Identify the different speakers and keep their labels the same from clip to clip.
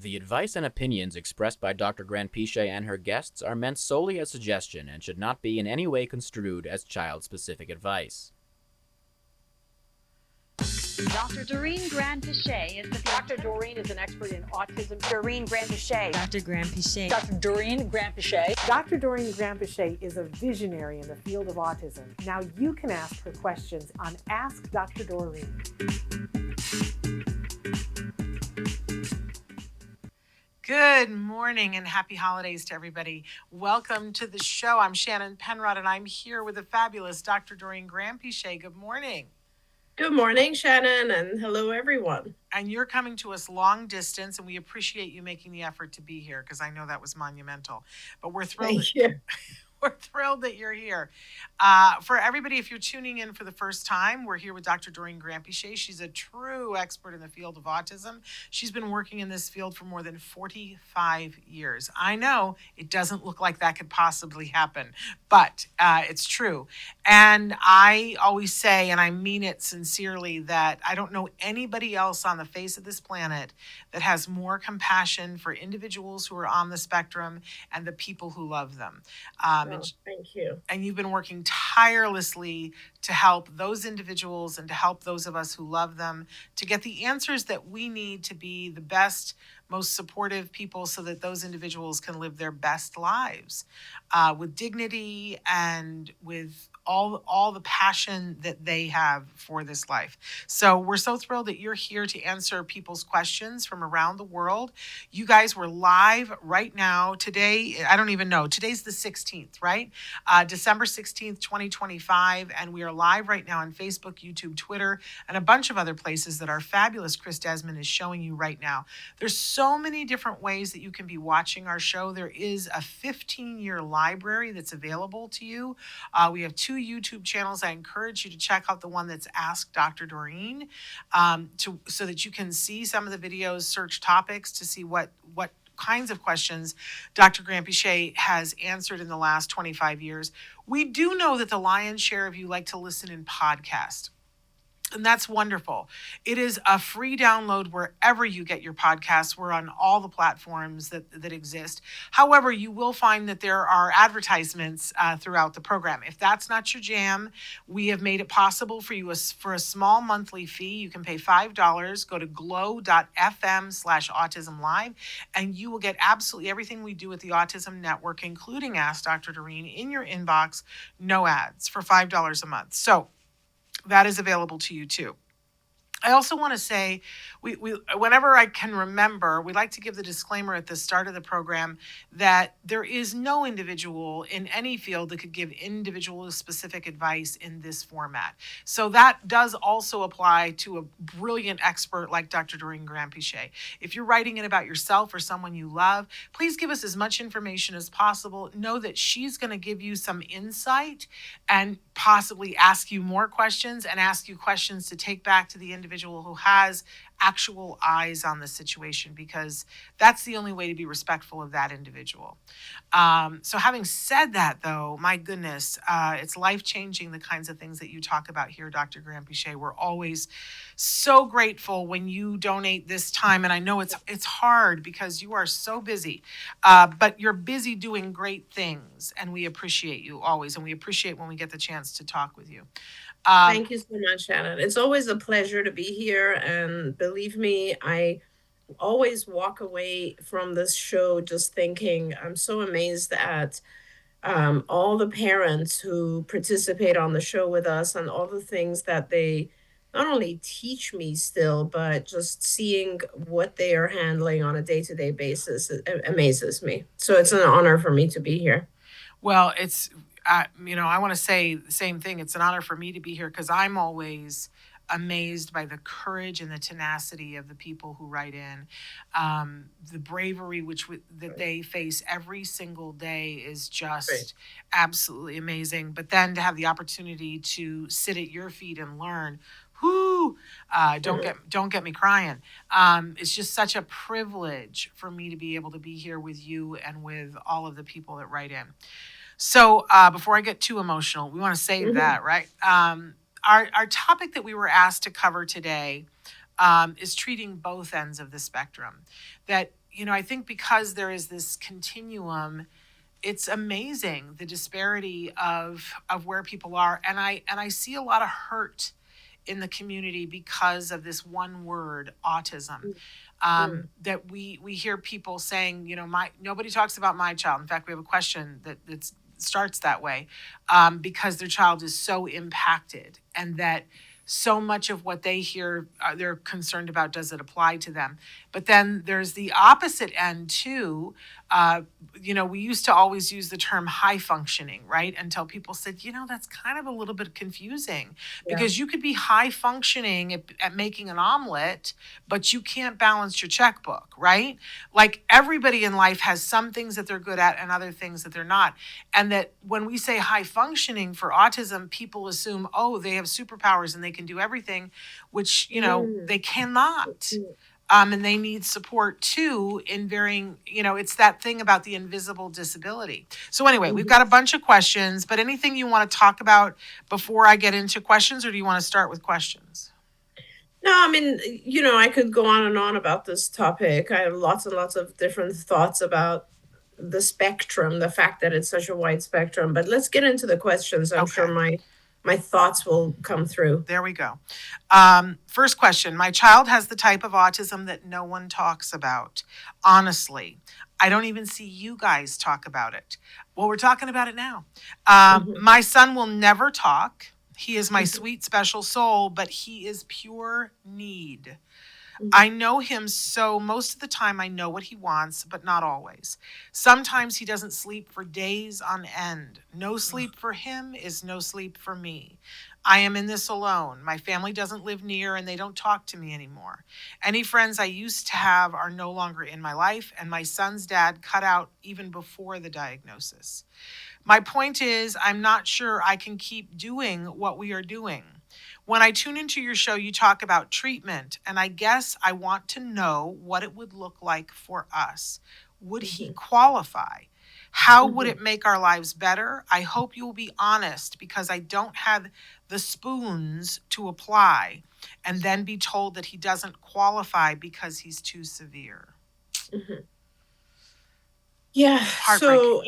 Speaker 1: The advice and opinions expressed by Dr. Granpeesheh and her guests are meant solely as suggestion and should not be in any way construed as child-specific advice.
Speaker 2: Dr. Doreen Granpeesheh is the
Speaker 3: Dr. Doreen is an expert in autism.
Speaker 2: Doreen Granpeesheh.
Speaker 4: Dr. Granpeesheh.
Speaker 3: Dr. Doreen Granpeesheh.
Speaker 5: Dr. Doreen Granpeesheh is a visionary in the field of autism. Now you can ask her questions on Ask Dr. Doreen.
Speaker 6: Good morning and happy holidays to everybody. Welcome to the show. I'm Shannon Penrod and I'm here with the fabulous Dr. Doreen Granpeesheh. Good morning.
Speaker 7: Good morning, Shannon, and hello, everyone.
Speaker 6: And you're coming to us long distance, and we appreciate you making the effort to be here because I know that was monumental. But we're thrilled.
Speaker 7: Thank you.
Speaker 6: We're thrilled that you're here. For everybody, if you're tuning in for the first time, we're here with Dr. Doreen Granpeesheh. She's a true expert in the field of autism. She's been working in this field for more than 45 years. I know it doesn't look like that could possibly happen, but it's true. And I always say, and I mean it sincerely, that I don't know anybody else on the face of this planet that has more compassion for individuals who are on the spectrum and the people who love them.
Speaker 7: Thank you.
Speaker 6: And you've been working tirelessly to help those individuals and to help those of us who love them to get the answers that we need to be the best, most supportive people so that those individuals can live their best lives with dignity and with all the passion that they have for this life. So we're so thrilled that you're here to answer people's questions from around the world. You guys were live right now today. I don't even know. Today's the 16th, right? December 16th, 2025. And we are live right now on Facebook, YouTube, Twitter, and a bunch of other places that our fabulous Chris Desmond is showing you right now. There's so many different ways that you can be watching our show. There is a 15-year library that's available to you. We have two YouTube channels. I encourage you to check out the one that's Ask Dr. Doreen so that you can see some of the videos, search topics to see what kinds of questions Dr. Granpeesheh has answered in the last 25 years. We do know that the lion's share of you like to listen in podcast. And that's wonderful. It is a free download wherever you get your podcasts. We're on all the platforms that exist. However, you will find that there are advertisements throughout the program. If that's not your jam, we have made it possible for you for a small monthly fee. You can pay $5. Go to glow.fm/autismlive, and you will get absolutely everything we do with the Autism Network, including Ask Dr. Doreen, in your inbox, no ads, for $5 a month. So that is available to you too. I also want to say, we whenever I can remember, we like to give the disclaimer at the start of the program that there is no individual in any field that could give individual specific advice in this format. So that does also apply to a brilliant expert like Dr. Doreen Granpeesheh. If you're writing it about yourself or someone you love, please give us as much information as possible. Know that she's going to give you some insight and possibly ask you more questions and ask you questions to take back to the individual who has actual eyes on the situation, because that's the only way to be respectful of that individual. So having said that, though, my goodness, it's life-changing, the kinds of things that you talk about here, Dr. Granpeesheh. We're always so grateful when you donate this time. And I know it's hard because you are so busy, but you're busy doing great things. And we appreciate you always. And we appreciate when we get the chance to talk with you.
Speaker 7: Thank you so much, Shannon. It's always a pleasure to be here. And believe me, I always walk away from this show just thinking, I'm so amazed at all the parents who participate on the show with us and all the things that they not only teach me still, but just seeing what they are handling on a day-to-day basis, it amazes me. So it's an honor for me to be here.
Speaker 6: Well, it's I want to say the same thing. It's an honor for me to be here because I'm always amazed by the courage and the tenacity of the people who write in. The bravery that they face every single day is just absolutely amazing. But then to have the opportunity to sit at your feet and learn, don't get me crying. It's just such a privilege for me to be able to be here with you and with all of the people that write in. So before I get too emotional, we want to save that, right? Our topic that we were asked to cover today is treating both ends of the spectrum. That I think because there is this continuum, it's amazing the disparity of where people are, and I see a lot of hurt in the community because of this one word, autism. That we hear people saying, my nobody talks about my child. In fact, we have a question that starts that way, because their child is so impacted, and that so much of what they hear, they're concerned about, does it apply to them? But then there's the opposite end too. We used to always use the term high functioning, right? Until people said, that's kind of a little bit confusing, because you could be high functioning at making an omelet, but you can't balance your checkbook, right? Like, everybody in life has some things that they're good at and other things that they're not. And that when we say high functioning for autism, people assume, oh, they have superpowers and they can do everything, which, they cannot. And they need support too in varying, it's that thing about the invisible disability. So anyway, we've got a bunch of questions, but anything you want to talk about before I get into questions, or do you want to start with questions?
Speaker 7: No, I mean, I could go on and on about this topic. I have lots and lots of different thoughts about the spectrum, the fact that it's such a wide spectrum. But let's get into the questions. I'm sure my thoughts will come through.
Speaker 6: There we go. First question. My child has the type of autism that no one talks about. Honestly, I don't even see you guys talk about it. Well, we're talking about it now. My son will never talk. He is my sweet, special soul, but he is pure need. I know him, so most of the time I know what he wants, but not always. Sometimes he doesn't sleep for days on end. No sleep for him is no sleep for me. I am in this alone. My family doesn't live near, and they don't talk to me anymore. Any friends I used to have are no longer in my life, and my son's dad cut out even before the diagnosis. My point is, I'm not sure I can keep doing what we are doing. When I tune into your show, you talk about treatment, and I guess I want to know what it would look like for us. Would he qualify? How would it make our lives better? I hope you will be honest, because I don't have the spoons to apply and then be told that he doesn't qualify because he's too severe.
Speaker 7: Yeah. So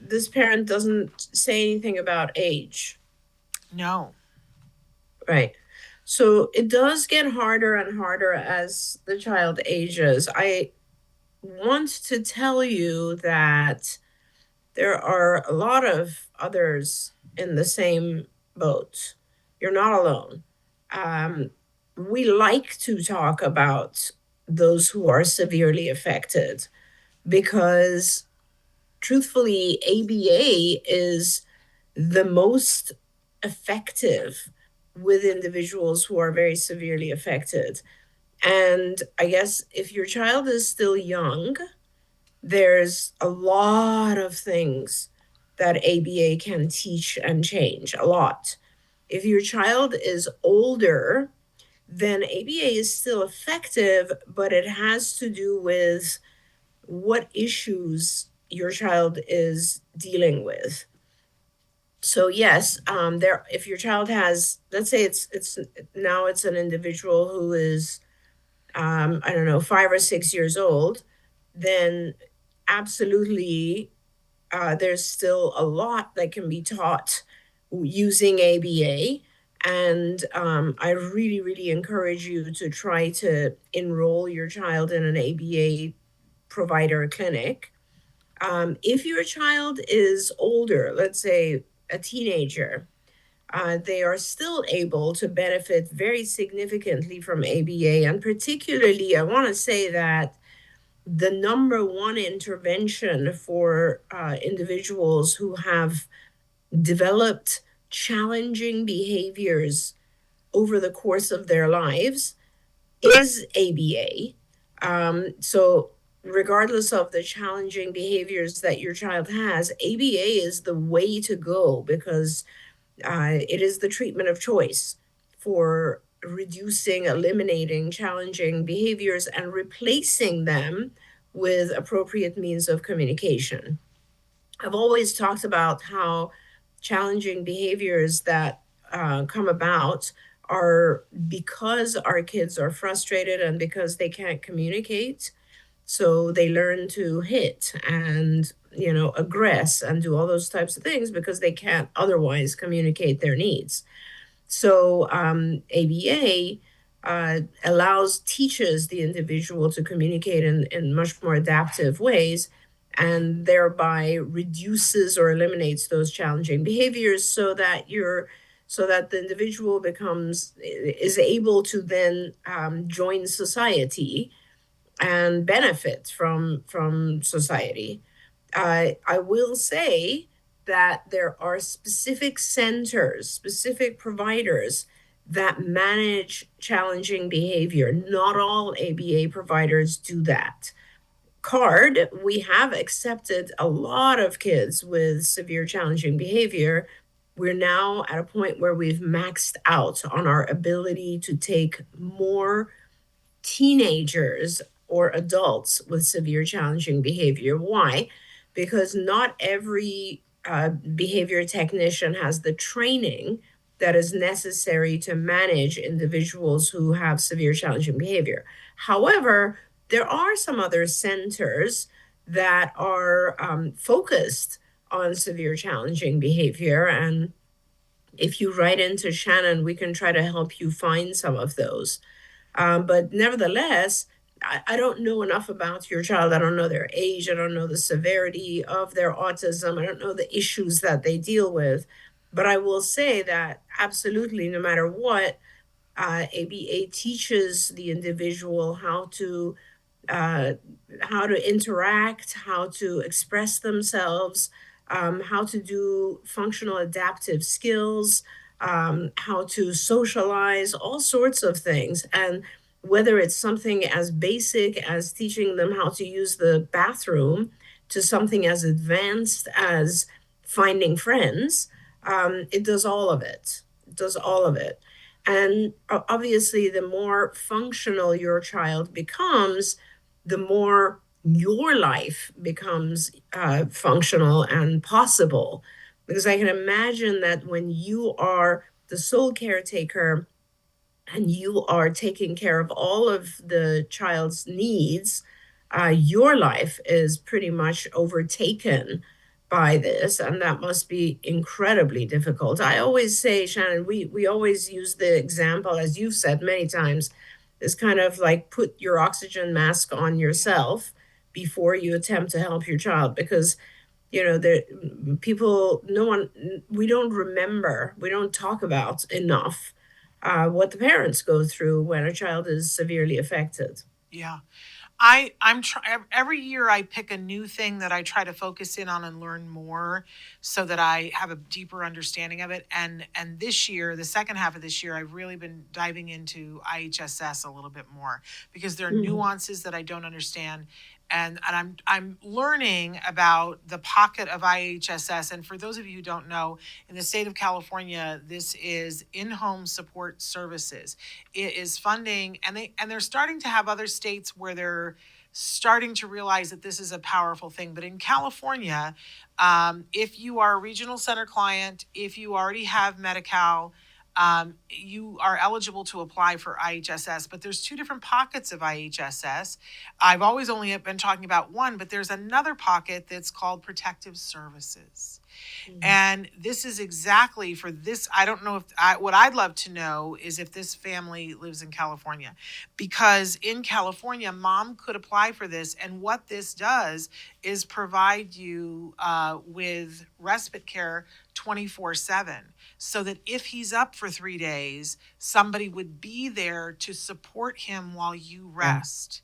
Speaker 7: this parent doesn't say anything about age.
Speaker 6: No.
Speaker 7: Right. So it does get harder and harder as the child ages. I want to tell you that there are a lot of others in the same boat. You're not alone. We like to talk about those who are severely affected because, truthfully, ABA is the most effective with individuals who are very severely affected. And I guess if your child is still young, there's a lot of things that ABA can teach and change, a lot. If your child is older, then ABA is still effective, but it has to do with what issues your child is dealing with. So yes, if your child has, let's say it's an individual who is, I don't know, 5 or 6 years old, then absolutely, there's still a lot that can be taught using ABA. And I really, really encourage you to try to enroll your child in an ABA provider clinic. If your child is older, let's say a teenager, they are still able to benefit very significantly from ABA. And particularly, I want to say that the number one intervention for individuals who have developed challenging behaviors over the course of their lives is ABA. So regardless of the challenging behaviors that your child has, ABA is the way to go because it is the treatment of choice for reducing, eliminating challenging behaviors and replacing them with appropriate means of communication. I've always talked about how challenging behaviors that come about are because our kids are frustrated and because they can't communicate. So they learn to hit and, aggress and do all those types of things because they can't otherwise communicate their needs. So ABA teaches the individual to communicate in much more adaptive ways, and thereby reduces or eliminates those challenging behaviors so that the individual is able to then join society and benefit from society. I will say that there are specific centers, specific providers that manage challenging behavior. Not all ABA providers do that. CARD, we have accepted a lot of kids with severe challenging behavior. We're now at a point where we've maxed out on our ability to take more teenagers or adults with severe challenging behavior. Why? Because not every behavior technician has the training that is necessary to manage individuals who have severe challenging behavior. However, there are some other centers that are focused on severe challenging behavior. And if you write into Shannon, we can try to help you find some of those. But nevertheless, I don't know enough about your child. I don't know their age. I don't know the severity of their autism. I don't know the issues that they deal with. But I will say that absolutely, no matter what, ABA teaches the individual uh, how to interact, how to express themselves, how to do functional adaptive skills, how to socialize, all sorts of things. And whether it's something as basic as teaching them how to use the bathroom to something as advanced as finding friends, it does all of it. It does all of it. And obviously, the more functional your child becomes, the more your life becomes functional and possible. Because I can imagine that when you are the sole caretaker and you are taking care of all of the child's needs, your life is pretty much overtaken by this, and that must be incredibly difficult. I always say, Shannon, we always use the example, as you've said many times, is kind of like put your oxygen mask on yourself before you attempt to help your child, because there people no one we don't remember, we don't talk about enough what the parents go through when a child is severely affected.
Speaker 6: Yeah. Every year I pick a new thing that I try to focus in on and learn more so that I have a deeper understanding of it. And this year, the second half of this year, I've really been diving into IHSS a little bit more because there are nuances that I don't understand. And I'm learning about the pocket of IHSS. And for those of you who don't know, in the state of California, this is in-home support services. It is funding, and they're starting to have other states where they're starting to realize that this is a powerful thing. But in California, if you are a regional center client, if you already have Medi-Cal, you are eligible to apply for IHSS, but there's two different pockets of IHSS. I've always only been talking about one, but there's another pocket that's called protective services. And this is exactly for this. I don't know what I'd love to know is if this family lives in California, because in California, mom could apply for this. And what this does is provide you with respite care 24/7, so that if he's up for 3 days, somebody would be there to support him while you rest.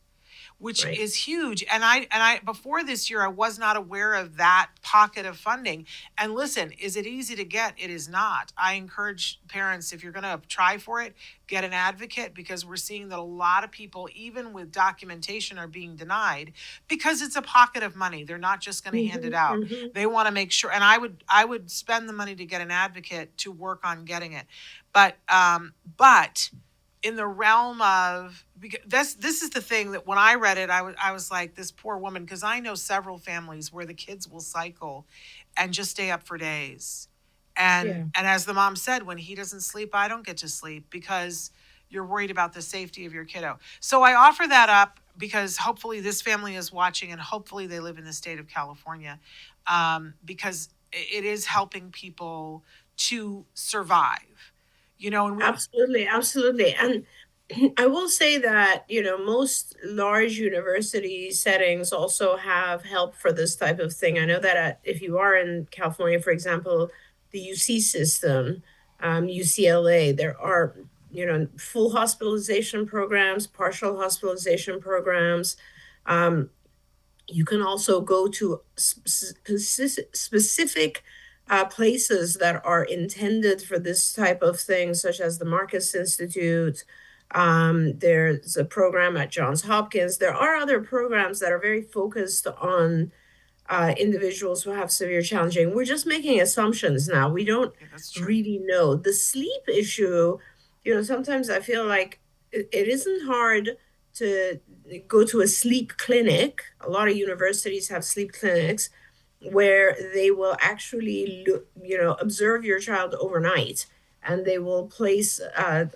Speaker 6: Which
Speaker 7: Right.
Speaker 6: is huge. And I before this year, I was not aware of that pocket of funding. And listen, is it easy to get? It is not. I encourage parents, if you're going to try for it, get an advocate, because we're seeing that a lot of people, even with documentation, are being denied because it's a pocket of money. They're not just going to hand it out. They want to make sure. And I would spend the money to get an advocate to work on getting it. But in the realm of, because this is the thing that when I read it, I was like, this poor woman, because I know several families where the kids will cycle and just stay up for days. And as the mom said, when he doesn't sleep, I don't get to sleep because you're worried about the safety of your kiddo. So I offer that up because hopefully this family is watching and hopefully they live in the state of California, because it is helping people to survive, and
Speaker 7: Absolutely, absolutely. And I will say that, most large university settings also have help for this type of thing. I know that if you are in California, for example, the UC system, UCLA, there are, full hospitalization programs, partial hospitalization programs. Um, you can also go to specific places that are intended for this type of thing, such as the Marcus Institute. There's a program at Johns Hopkins. There are other programs that are very focused on individuals who have severe challenging. We're just making assumptions now. We don't
Speaker 6: that's true.
Speaker 7: really know. The sleep issue, sometimes I feel like it isn't hard to go to a sleep clinic. A lot of universities have sleep clinics where they will actually observe your child overnight, and they will place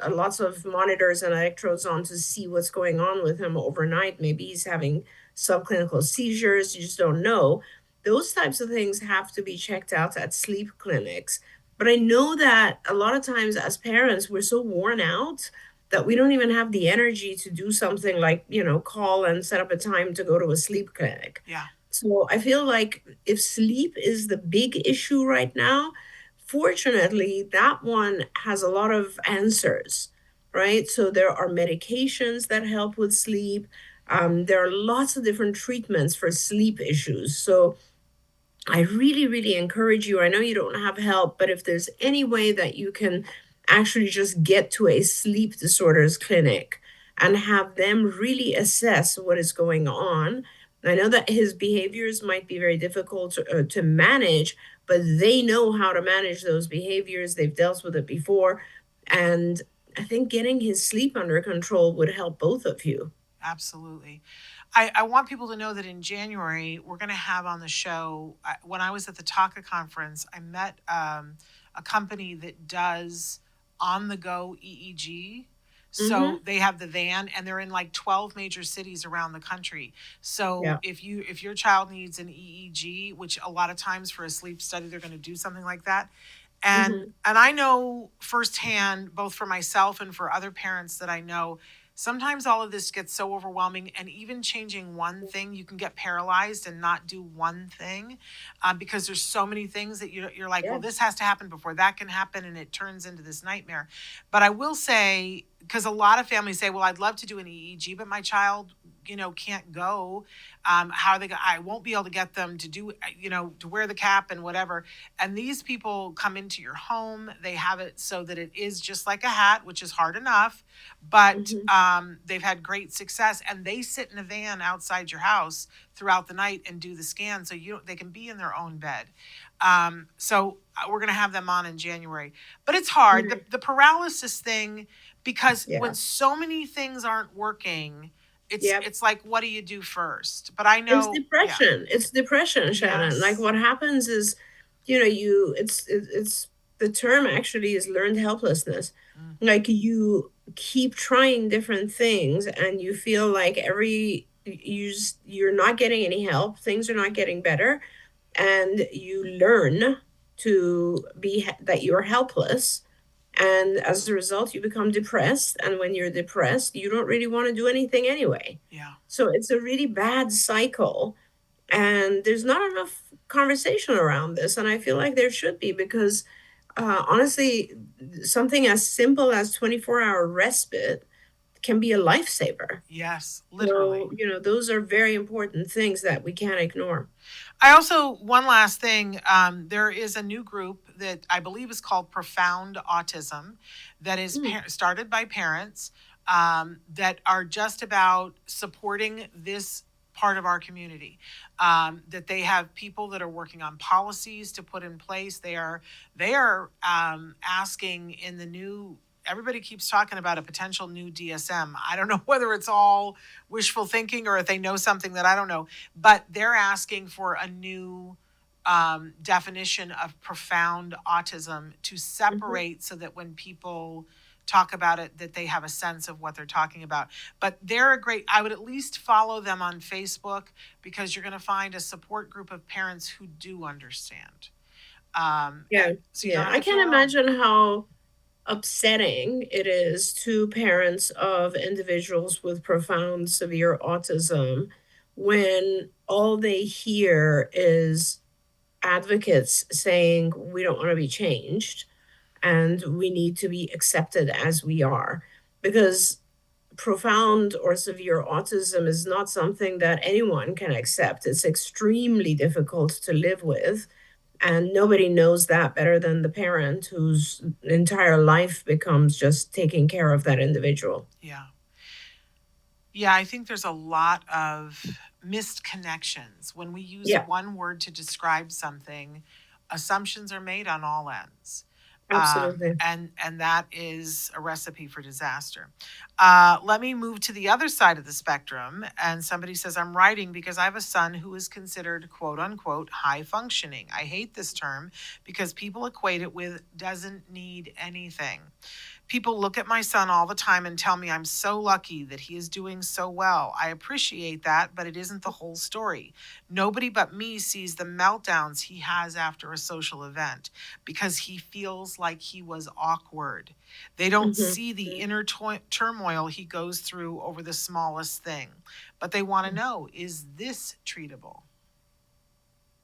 Speaker 7: lots of monitors and electrodes on to see what's going on with him overnight. Maybe he's having subclinical seizures, you just don't know. Those types of things have to be checked out at sleep clinics. But I know that a lot of times as parents, we're so worn out that we don't even have the energy to do something like, call and set up a time to go to a sleep clinic.
Speaker 6: Yeah.
Speaker 7: So I feel like if sleep is the big issue right now, fortunately, that one has a lot of answers, right? So there are medications that help with sleep. There are lots of different treatments for sleep issues. So I really, really encourage you. I know you don't have help, but if there's any way that you can actually just get to a sleep disorders clinic and have them really assess what is going on. I know that his behaviors might be very difficult to manage, but they know how to manage those behaviors. They've dealt with it before. And I think getting his sleep under control would help both of you.
Speaker 6: Absolutely. I want people to know that in January, we're going to have on the show, when I was at the TACA conference, I met a company that does on the go EEG. So they have the van and they're in like 12 major cities around the country. So
Speaker 7: Yeah.
Speaker 6: if your child needs an EEG, which a lot of times for a sleep study, they're going to do something like that. And I know firsthand, both for myself and for other parents that I know, sometimes all of this gets so overwhelming, and even changing one thing, you can get paralyzed and not do one thing, because there's so many things that you're like, well, this has to happen before that can happen, and it turns into this nightmare. But I will say, because a lot of families say, well, I'd love to do an EEG, but my child, can't go. How are they? I won't be able to get them to do, to wear the cap and whatever. And these people come into your home. They have it so that it is just like a hat, which is hard enough, but they've had great success. And they sit in a van outside your house throughout the night and do the scan, so they can be in their own bed. So we're going to have them on in January. But it's hard, the paralysis thing, because when so many things aren't working, it's like, what do you do first? But I know
Speaker 7: it's depression. It's depression, Shannon.
Speaker 6: Yes.
Speaker 7: Like what happens is, it's the term actually is learned helplessness. Like you keep trying different things and you feel like you're not getting any help. Things are not getting better, and you learn to be that you're helpless. And as a result, you become depressed. And when you're depressed, you don't really want to do anything anyway.
Speaker 6: Yeah.
Speaker 7: So it's a really bad cycle. And there's not enough conversation around this. And I feel like there should be, because honestly, something as simple as 24-hour respite can be a lifesaver.
Speaker 6: Yes, literally.
Speaker 7: So, those are very important things that we can't ignore.
Speaker 6: I also, one last thing, there is a new group that I believe is called Profound Autism that is started by parents that are just about supporting this part of our community. That they have people that are working on policies to put in place. They are asking in the new. Everybody keeps talking about a potential new DSM. I don't know whether it's all wishful thinking or if they know something that I don't know, but they're asking for a new definition of profound autism to separate so that when people talk about it, that they have a sense of what they're talking about. But they're a great, I would at least follow them on Facebook, because you're going to find a support group of parents who do understand.
Speaker 7: Yeah,
Speaker 6: So you don't
Speaker 7: yeah.
Speaker 6: have
Speaker 7: I
Speaker 6: to feel
Speaker 7: can't
Speaker 6: alone.
Speaker 7: imagine how upsetting it is to parents of individuals with profound severe autism when all they hear is advocates saying we don't want to be changed and we need to be accepted as we are. Because profound or severe autism is not something that anyone can accept. It's extremely difficult to live with. And nobody knows that better than the parent whose entire life becomes just taking care of that individual.
Speaker 6: Yeah. Yeah, I think there's a lot of missed connections. When we use
Speaker 7: Yeah,
Speaker 6: one word to describe something, assumptions are made on all ends.
Speaker 7: absolutely.
Speaker 6: And that is a recipe for disaster. Let me move to the other side of the spectrum. And somebody says, I'm writing because I have a son who is considered quote unquote high functioning. I hate this term because people equate it with doesn't need anything. People look at my son all the time and tell me I'm so lucky that he is doing so well. I appreciate that, but it isn't the whole story. Nobody but me sees the meltdowns he has after a social event because he feels like he was awkward. They don't
Speaker 7: Mhm.
Speaker 6: see the inner turmoil he goes through over the smallest thing, but they want to know, is this treatable?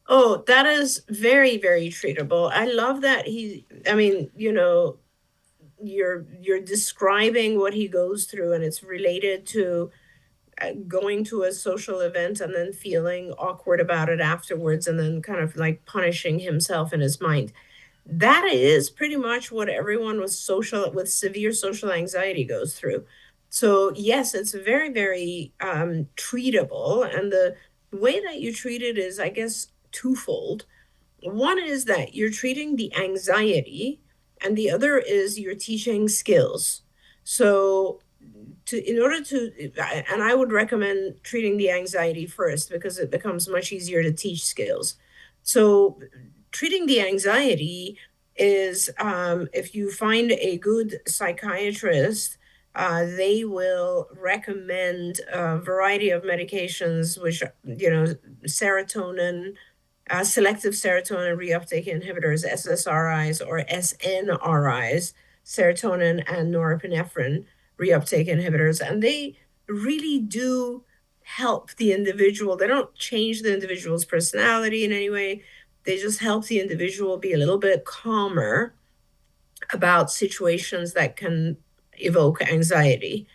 Speaker 7: Oh, that is very, very treatable. I love that I mean, you're describing what he goes through and it's related to going to a social event and then feeling awkward about it afterwards and then kind of like punishing himself in his mind. That is pretty much what everyone with severe social anxiety goes through. So yes, it's very, very treatable. And the way that you treat it is, I guess, twofold. One is that you're treating the anxiety, and the other is you're teaching skills. So in order to, and I would recommend treating the anxiety first because it becomes much easier to teach skills. So treating the anxiety is, if you find a good psychiatrist, they will recommend a variety of medications, which, serotonin, selective serotonin reuptake inhibitors, SSRIs or SNRIs, serotonin and norepinephrine reuptake inhibitors. And they really do help the individual. They don't change the individual's personality in any way. They just help the individual be a little bit calmer about situations that can evoke anxiety.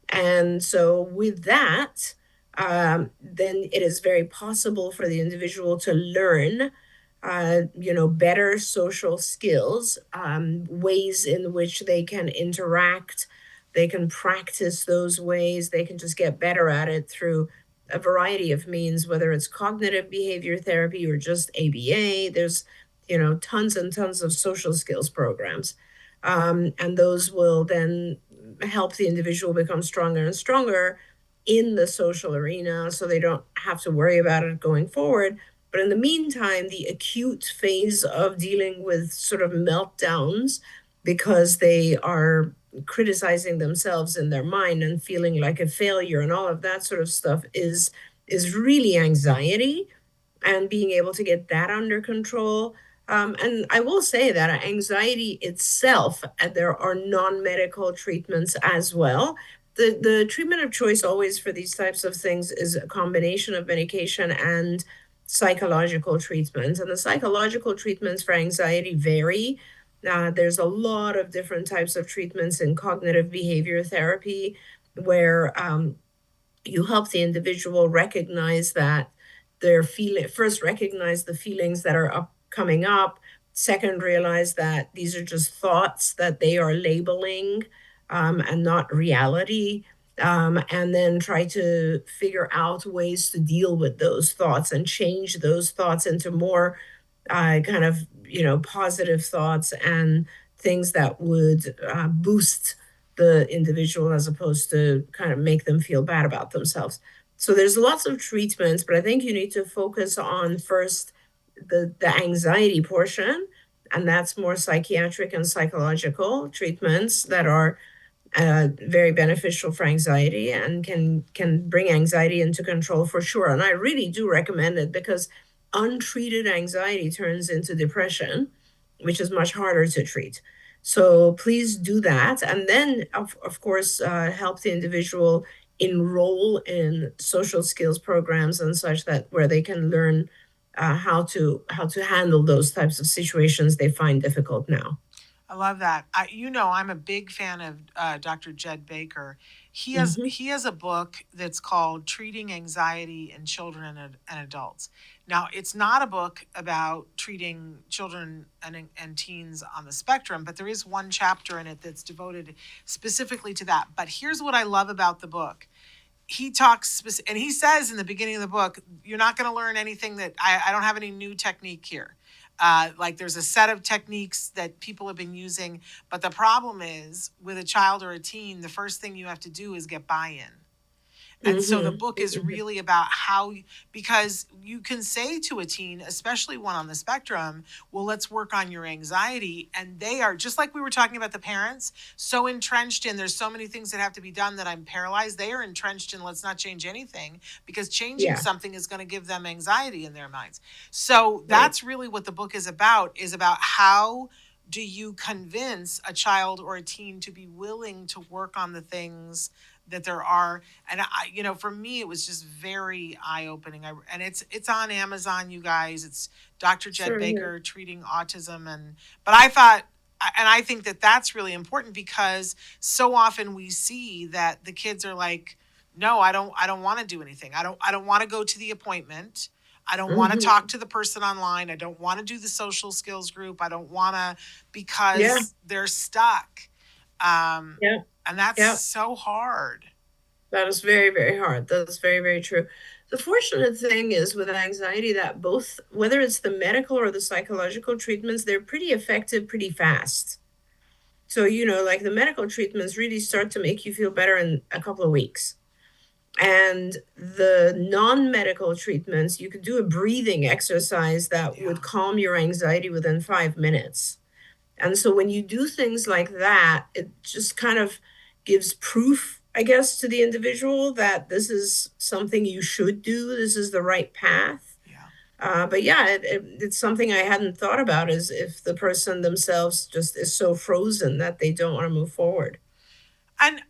Speaker 7: And so, with that, then it is very possible for the individual to learn, better social skills, ways in which they can interact. They can practice those ways. They can just get better at it through a variety of means, whether it's cognitive behavior therapy or just ABA. There's, tons and tons of social skills programs. And those will then help the individual become stronger and stronger in the social arena so they don't have to worry about it going forward. But in the meantime, the acute phase of dealing with sort of meltdowns because they are criticizing themselves in their mind and feeling like a failure and all of that sort of stuff is really anxiety, and being able to get that under control. And I will say that anxiety itself, there are non-medical treatments as well. The treatment of choice always for these types of things is a combination of medication and psychological treatments. And the psychological treatments for anxiety vary. There's a lot of different types of treatments in cognitive behavior therapy where you help the individual recognize that they're feeling, first recognize the feelings that are coming up, second realize that these are just thoughts that they are labeling, and not reality, and then try to figure out ways to deal with those thoughts and change those thoughts into more kind of positive thoughts and things that would boost the individual as opposed to kind of make them feel bad about themselves. So there's lots of treatments, but I think you need to focus on first the anxiety portion, and that's more psychiatric and psychological treatments that are very beneficial for anxiety and can bring anxiety into control for sure. And I really do recommend it because untreated anxiety turns into depression, which is much harder to treat. So please do that, and then of course help the individual enroll in social skills programs and such that where they can learn how to handle those types of situations they find difficult now.
Speaker 6: I love that. I'm a big fan of Dr. Jed Baker.
Speaker 7: Hmm.
Speaker 6: He has a book that's called "Treating Anxiety in Children and Adults." Now, it's not a book about treating children and teens on the spectrum, but there is one chapter in it that's devoted specifically to that. But here's what I love about the book. And he says in the beginning of the book, you're not going to learn anything that I don't have any new technique here. Like there's a set of techniques that people have been using, but the problem is with a child or a teen, the first thing you have to do is get buy-in. And so the
Speaker 7: Hmm.
Speaker 6: book is really about because you can say to a teen, especially one on the spectrum, well, let's work on your anxiety. And they are, just like we were talking about the parents, so entrenched in there's so many things that have to be done that I'm paralyzed. They are entrenched in let's not change anything because changing
Speaker 7: Yeah,
Speaker 6: something is going to give them anxiety in their minds. So
Speaker 7: right.
Speaker 6: that's really what the book is about how do you convince a child or a teen to be willing to work on the things that there are. And for me it was just very eye-opening. And it's on Amazon, you guys. It's Dr. Jed
Speaker 7: Sure. Yeah.
Speaker 6: Baker, Treating Autism. But I thought, and I think that that's really important because so often we see that the kids are like, no, I don't want to do anything. I don't want to go to the appointment. I don't want to talk
Speaker 7: Hmm.
Speaker 6: to the person online. I don't want to do the social skills group. I don't want to,
Speaker 7: Yeah.
Speaker 6: because they're stuck. um
Speaker 7: Yeah.
Speaker 6: and that's
Speaker 7: Yeah.
Speaker 6: so hard.
Speaker 7: That is very, very hard. That is very, very true. The fortunate thing is with anxiety that both, whether it's the medical or the psychological treatments, they're pretty effective pretty fast. So, like the medical treatments really start to make you feel better in a couple of weeks. And the non medical treatments, you could do a breathing exercise that
Speaker 6: Yeah.
Speaker 7: would calm your anxiety within 5 minutes. And so when you do things like that, it just kind of gives proof, I guess, to the individual that this is something you should do. This is the right path.
Speaker 6: Yeah.
Speaker 7: But yeah, it's something I hadn't thought about is if the person themselves just is so frozen that they don't want to move forward.
Speaker 6: And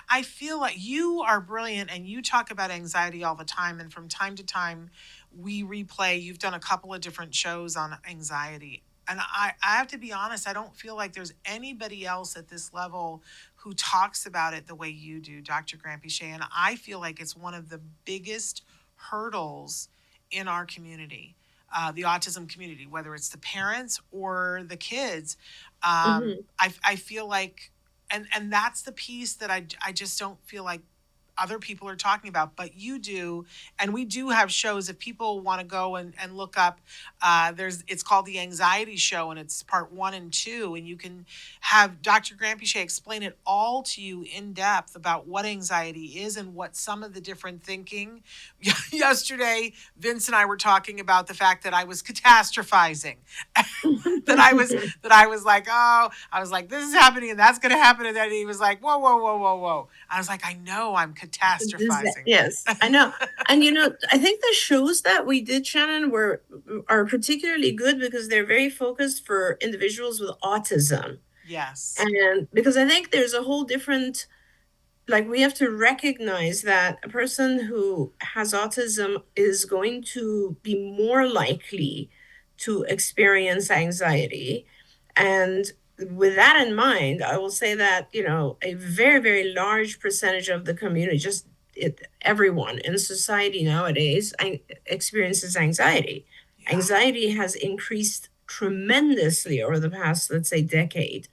Speaker 6: I feel like you are brilliant and you talk about anxiety all the time. And from time to time, we replay. You've done a couple of different shows on anxiety. And I have to be honest, I don't feel like there's anybody else at this level who talks about it the way you do, Dr. Granpeesheh. And I feel like it's one of the biggest hurdles in our community, the autism community, whether it's the parents or the kids.
Speaker 7: Hmm.
Speaker 6: I feel like, and that's the piece that I just don't feel like other people are talking about, but you do. And we do have shows if people want to go and look up. It's called The Anxiety Show, and it's part 1 and 2, and you can have Dr. Granpeesheh explain it all to you in depth about what anxiety is and what some of the different thinking. Yesterday Vince and I were talking about the fact that I was catastrophizing. that I was like, oh, I was like, this is happening and that's going to happen. And then he was like, whoa, whoa, whoa, whoa, whoa. I was like, I know I'm catastrophizing.
Speaker 7: Yes, I know. And I think the shows that we did, Shannon, are particularly good because they're very focused for individuals with autism.
Speaker 6: Yes.
Speaker 7: And because I think there's a whole different, like, we have to recognize that a person who has autism is going to be more likely to experience anxiety. And with that in mind, I will say that, a very, very large percentage of the community, everyone in society nowadays experiences anxiety.
Speaker 6: Yeah.
Speaker 7: Anxiety has increased tremendously over the past, let's say, decade,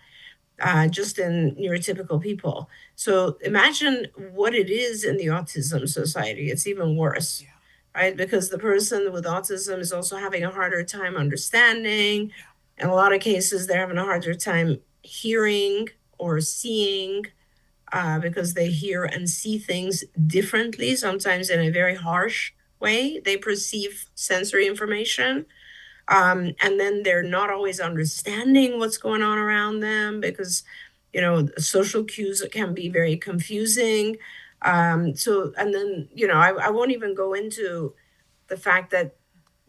Speaker 7: just in neurotypical people. So imagine what it is in the autism society. It's even worse,
Speaker 6: Yeah.
Speaker 7: right? Because the person with autism is also having a harder time understanding. In a lot of cases, they're having a harder time hearing or seeing because they hear and see things differently, sometimes in a very harsh way. They perceive sensory information. And then they're not always understanding what's going on around them because, social cues can be very confusing. And then, I won't even go into the fact that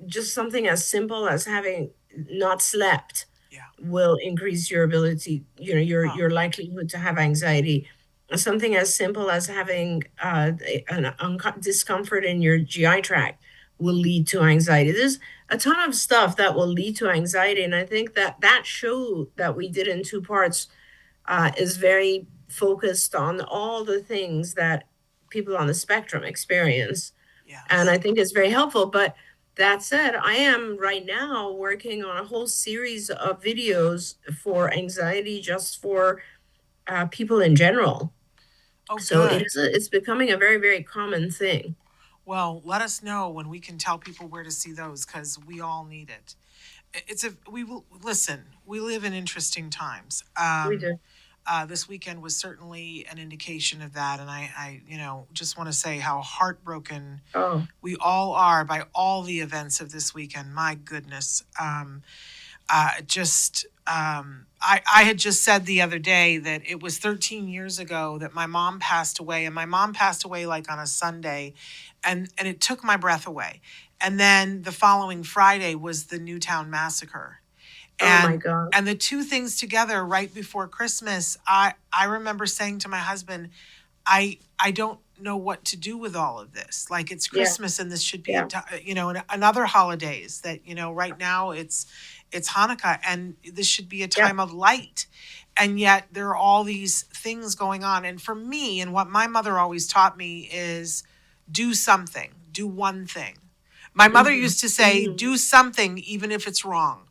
Speaker 7: just something as simple as having not slept
Speaker 6: Yeah.
Speaker 7: will increase your ability, your likelihood to have anxiety. Something as simple as having discomfort in your GI tract will lead to anxiety. There's a ton of stuff that will lead to anxiety, and I think that show that we did in two parts is very focused on all the things that people on the spectrum experience, and I think it's very helpful. But that said, I am right now working on a whole series of videos for anxiety, just for people in general.
Speaker 6: Oh,
Speaker 7: So
Speaker 6: good.
Speaker 7: it's becoming a very, very common thing.
Speaker 6: Well, let us know when we can tell people where to see those, because we all need it. We will listen. We live in interesting times.
Speaker 7: We do.
Speaker 6: This weekend was certainly an indication of that, and I just want to say how heartbroken
Speaker 7: Oh,
Speaker 6: we all are by all the events of this weekend. My goodness. I had just said the other day that it was 13 years ago that my mom passed away, and my mom passed away like on a Sunday, and it took my breath away. And then the following Friday was the Newtown massacre.
Speaker 7: oh my
Speaker 6: And
Speaker 7: God.
Speaker 6: and the two things together right before Christmas, I remember saying to my husband, I don't know what to do with all of this. Like, it's
Speaker 7: Yeah,
Speaker 6: Christmas and this should be
Speaker 7: yeah,
Speaker 6: and other holidays that, right now it's Hanukkah and this should be a
Speaker 7: yeah.
Speaker 6: time of light. And yet there are all these things going on. And for me, and what my mother always taught me is do something, do one thing. My mother
Speaker 7: Mm-hmm.
Speaker 6: used to say,
Speaker 7: Mm-hmm.
Speaker 6: do something even if it's wrong.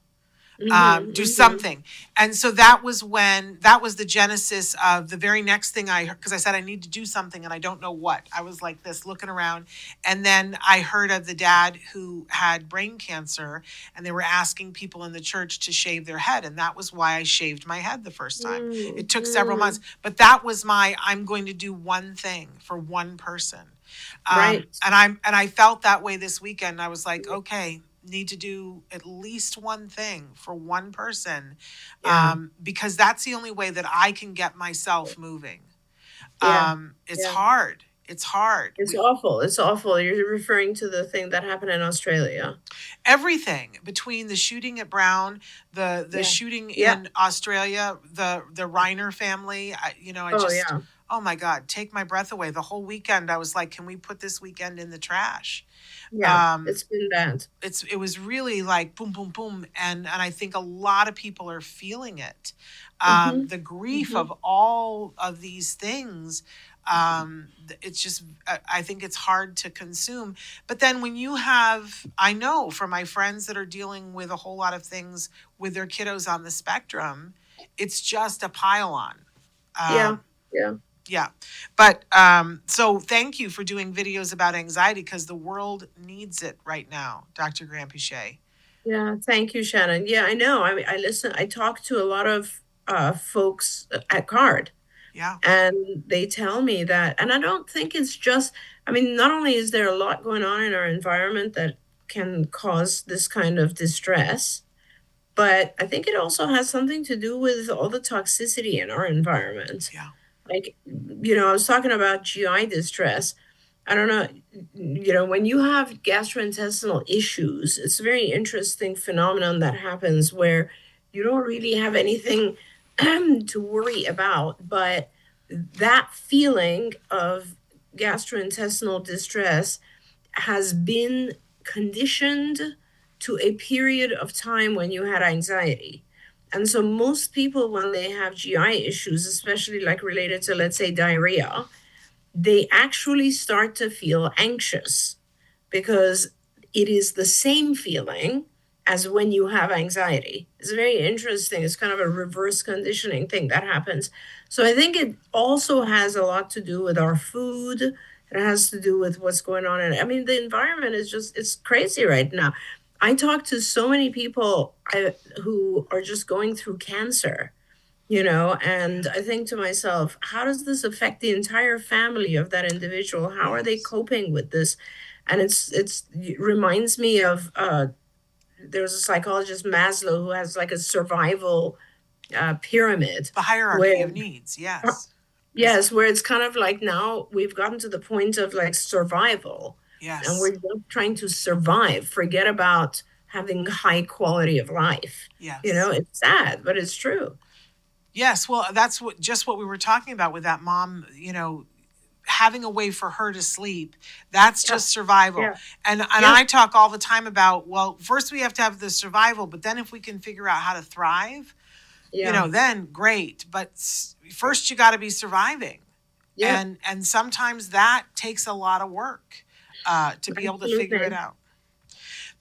Speaker 7: Mm-hmm.
Speaker 6: Do
Speaker 7: Mm-hmm.
Speaker 6: something. And so that was the genesis of the very next thing I heard, because I said I need to do something and I don't know what. I was like this looking around. And then I heard of the dad who had brain cancer, and they were asking people in the church to shave their head. And that was why I shaved my head the first time. It took several months, but that was I'm going to do one thing for one person.
Speaker 7: Right.
Speaker 6: And I felt that way this weekend. I was like, okay, need to do at least one thing for one person,
Speaker 7: Yeah.
Speaker 6: because that's the only way that I can get myself moving.
Speaker 7: Yeah.
Speaker 6: It's
Speaker 7: Yeah.
Speaker 6: hard. It's hard.
Speaker 7: It's awful. It's awful. You're referring to the thing that happened in Australia.
Speaker 6: Everything between the shooting at Brown, the
Speaker 7: Yeah.
Speaker 6: shooting
Speaker 7: Yeah.
Speaker 6: in Australia, the Reiner family.
Speaker 7: Oh, yeah.
Speaker 6: Oh my God, take my breath away. The whole weekend, I was like, can we put this weekend in the trash?
Speaker 7: Yeah.
Speaker 6: Um,
Speaker 7: It's been bad.
Speaker 6: it was really like boom, boom, boom, and I think a lot of people are feeling it.
Speaker 7: Mm-hmm.
Speaker 6: The grief
Speaker 7: Mm-hmm.
Speaker 6: of all of these things. It's just I think it's hard to consume. But then when you have, I know from my friends that are dealing with a whole lot of things with their kiddos on the spectrum, it's just a pile on.
Speaker 7: Yeah.
Speaker 6: Um,
Speaker 7: Yeah.
Speaker 6: yeah. But so thank you for doing videos about anxiety, because the world needs it right now, Dr. Granpeesheh.
Speaker 7: Yeah. Thank you, Shannon. Yeah, I know. I listen. I talk to a lot of folks at CARD,
Speaker 6: Yeah.
Speaker 7: and they tell me that, and I don't think it's just, I mean, not only is there a lot going on in our environment that can cause this kind of distress, but I think it also has something to do with all the toxicity in our environment.
Speaker 6: Yeah.
Speaker 7: Like, I was talking about GI distress. I don't know, when you have gastrointestinal issues, it's a very interesting phenomenon that happens where you don't really have anything to worry about, but that feeling of gastrointestinal distress has been conditioned to a period of time when you had anxiety. And so most people, when they have GI issues, especially like related to, let's say, diarrhea, they actually start to feel anxious because it is the same feeling as when you have anxiety. It's very interesting. It's kind of a reverse conditioning thing that happens. So I think it also has a lot to do with our food. It has to do with what's going on. And I mean, the environment is it's crazy right now. I talk to so many people who are just going through cancer, and I think to myself, how does this affect the entire family of that individual? How are they coping with this? And it reminds me of there's a psychologist, Maslow, who has like a survival pyramid
Speaker 6: The hierarchy
Speaker 7: where
Speaker 6: of needs, yes.
Speaker 7: yes, where it's kind of like now we've gotten to the point of like survival, and we're
Speaker 6: Yes,
Speaker 7: just trying to survive, forget about having high quality of life.
Speaker 6: yes.
Speaker 7: It's sad, but it's true.
Speaker 6: Yes, well, that's what we were talking about with that mom, having a way for her to sleep. That's
Speaker 7: Yeah,
Speaker 6: just survival.
Speaker 7: yeah,
Speaker 6: And
Speaker 7: yeah,
Speaker 6: I talk all the time about, well, first we have to have the survival, but then if we can figure out how to thrive,
Speaker 7: yeah,
Speaker 6: then great. But first you got to be surviving.
Speaker 7: yeah,
Speaker 6: And sometimes that takes a lot of work to be able to figure it
Speaker 7: absolutely.
Speaker 6: out.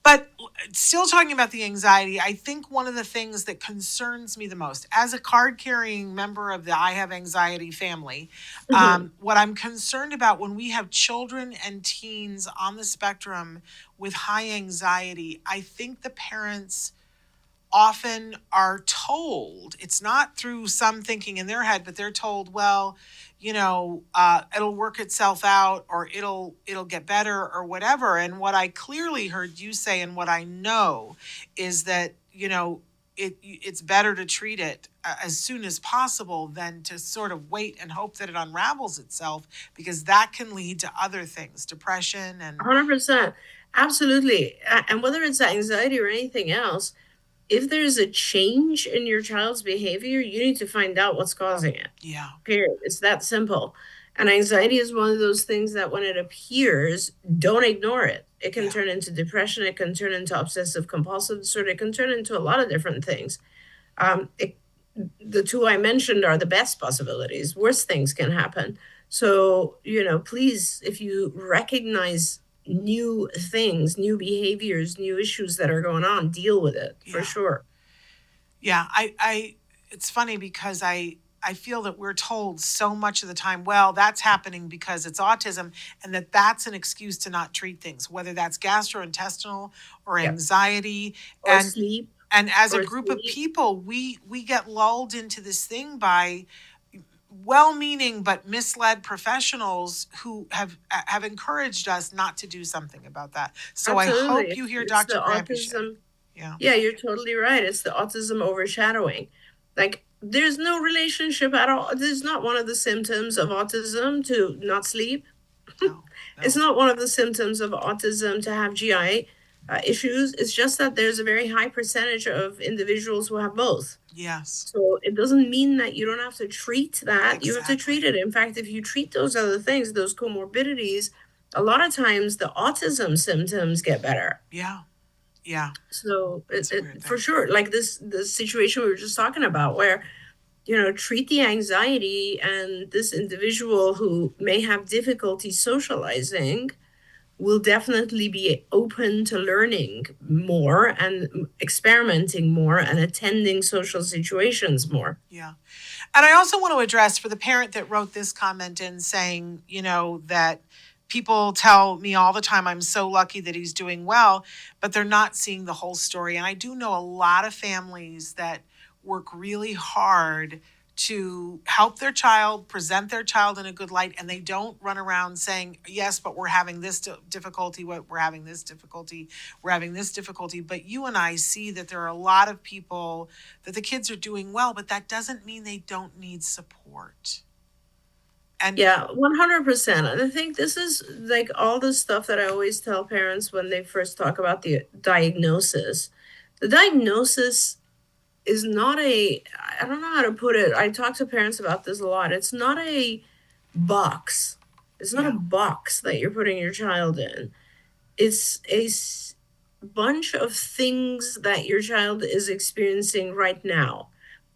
Speaker 6: But still talking about the anxiety, I think one of the things that concerns me the most, as a card carrying member of the I Have Anxiety family,
Speaker 7: Mhm.
Speaker 6: what I'm concerned about when we have children and teens on the spectrum with high anxiety, I think the parents often are told, it's not through some thinking in their head, but they're told, well, it'll work itself out, or it'll get better, or whatever. And what I clearly heard you say, and what I know, is that it's better to treat it as soon as possible than to sort of wait and hope that it unravels itself, because that can lead to other things, depression and
Speaker 7: 100%. Absolutely. And whether it's anxiety or anything else, if there's a change in your child's behavior, you need to find out what's causing it.
Speaker 6: yeah,
Speaker 7: Period. It's that simple. And anxiety is one of those things that when it appears, don't ignore it. It can
Speaker 6: yeah,
Speaker 7: turn into depression. It can turn into obsessive compulsive disorder. It can turn into a lot of different things. It, the two I mentioned are the best possibilities. Worse things can happen. So, please, if you recognize new things, new behaviors, new issues that are going on, deal with it for
Speaker 6: yeah.
Speaker 7: sure.
Speaker 6: Yeah, it's funny because I feel that we're told so much of the time, well, that's happening because it's autism, and that's an excuse to not treat things, whether that's gastrointestinal or
Speaker 7: Yep.
Speaker 6: anxiety.
Speaker 7: Or
Speaker 6: And
Speaker 7: sleep,
Speaker 6: as a
Speaker 7: or
Speaker 6: group of
Speaker 7: sleep.
Speaker 6: people, we get lulled into this thing by well-meaning but misled professionals who have encouraged us not to do something about that. So I
Speaker 7: Absolutely.
Speaker 6: hope you hear
Speaker 7: It's the
Speaker 6: Dr. Granpeesheh.
Speaker 7: autism.
Speaker 6: Yeah.
Speaker 7: Yeah, you're totally right. It's the autism overshadowing. Like, there's no relationship at all. There's not one of the symptoms of autism to not sleep.
Speaker 6: No,
Speaker 7: It's
Speaker 6: no.
Speaker 7: not one of the symptoms of autism to have GI issues. It's just that there's a very high percentage of individuals who have both.
Speaker 6: Yes.
Speaker 7: So it doesn't mean that you don't have to treat that. You have to treat
Speaker 6: Exactly.
Speaker 7: it. In fact, if you treat those other things, those comorbidities, a lot of times the autism symptoms get better.
Speaker 6: Yeah. Yeah.
Speaker 7: So
Speaker 6: It's a weird
Speaker 7: for
Speaker 6: thing.
Speaker 7: sure, like this situation we were just talking about, where treat the anxiety, and this individual who may have difficulty socializing will definitely be open to learning more and experimenting more and attending social situations more.
Speaker 6: Yeah. And I also want to address for the parent that wrote this comment in saying, that people tell me all the time, I'm so lucky that he's doing well, but they're not seeing the whole story. And I do know a lot of families that work really hard to help their child, present their child in a good light, and they don't run around saying, yes, but we're having this difficulty, we're having this difficulty, we're having this difficulty. But you and I see that there are a lot of people that the kids are doing well, but that doesn't mean they don't need support. And
Speaker 7: Yeah, 100%. And I think this is like all the stuff that I always tell parents when they first talk about the diagnosis. The diagnosis is not I don't know how to put it. I talk to parents about this a lot. It's not a box. It's not a
Speaker 6: Yeah.
Speaker 7: box that you're putting your child in. It's a bunch of things that your child is experiencing right now.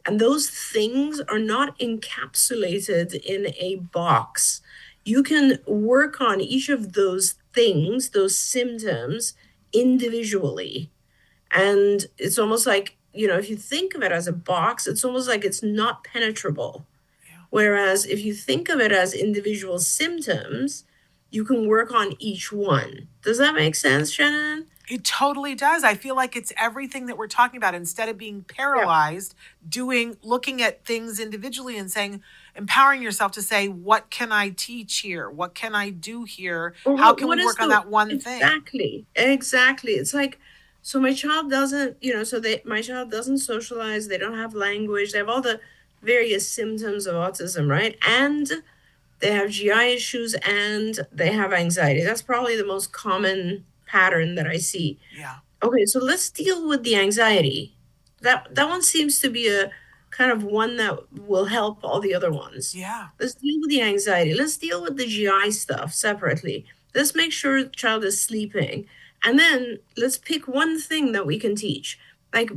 Speaker 7: And those things are not encapsulated in a box. You can work on each of those things, those symptoms, individually. And it's almost like, if you think of it as a box, it's almost like it's not penetrable.
Speaker 6: Yeah.
Speaker 7: Whereas if you think of it as individual symptoms, you can work on each one. Does that make sense, Shannon?
Speaker 6: It totally does. I feel like it's everything that we're talking about. Instead of being paralyzed, looking at things individually and saying, empowering yourself to say, what can I teach here? What can I do here?
Speaker 7: Or
Speaker 6: How can
Speaker 7: what
Speaker 6: we
Speaker 7: is
Speaker 6: work on that one thing?
Speaker 7: Exactly. It's like, So my child doesn't, my child doesn't socialize, they don't have language, they have all the various symptoms of autism, right? And they have GI issues and they have anxiety. That's probably the most common pattern that I see.
Speaker 6: Yeah.
Speaker 7: Okay, so let's deal with the anxiety. That one seems to be a kind of one that will help all the other ones.
Speaker 6: Yeah.
Speaker 7: Let's deal with the anxiety. Let's deal with the GI stuff separately. Let's make sure the child is sleeping. And then let's pick one thing that we can teach. Like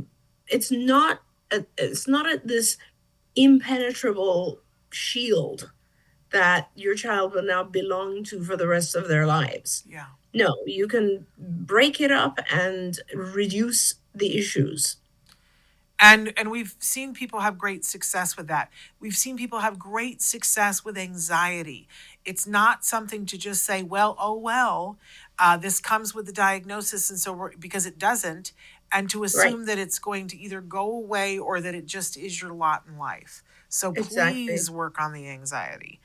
Speaker 7: it's not this impenetrable shield that your child will now belong to for the rest of their lives.
Speaker 6: Yeah.
Speaker 7: No, you can break it up and reduce the issues.
Speaker 6: And we've seen people have great success with that. We've seen people have great success with anxiety. It's not something to just say, well, this comes with the diagnosis, and so because it doesn't, and to assume that it's going to either go away or that it just is your lot in life. So please work on the anxiety.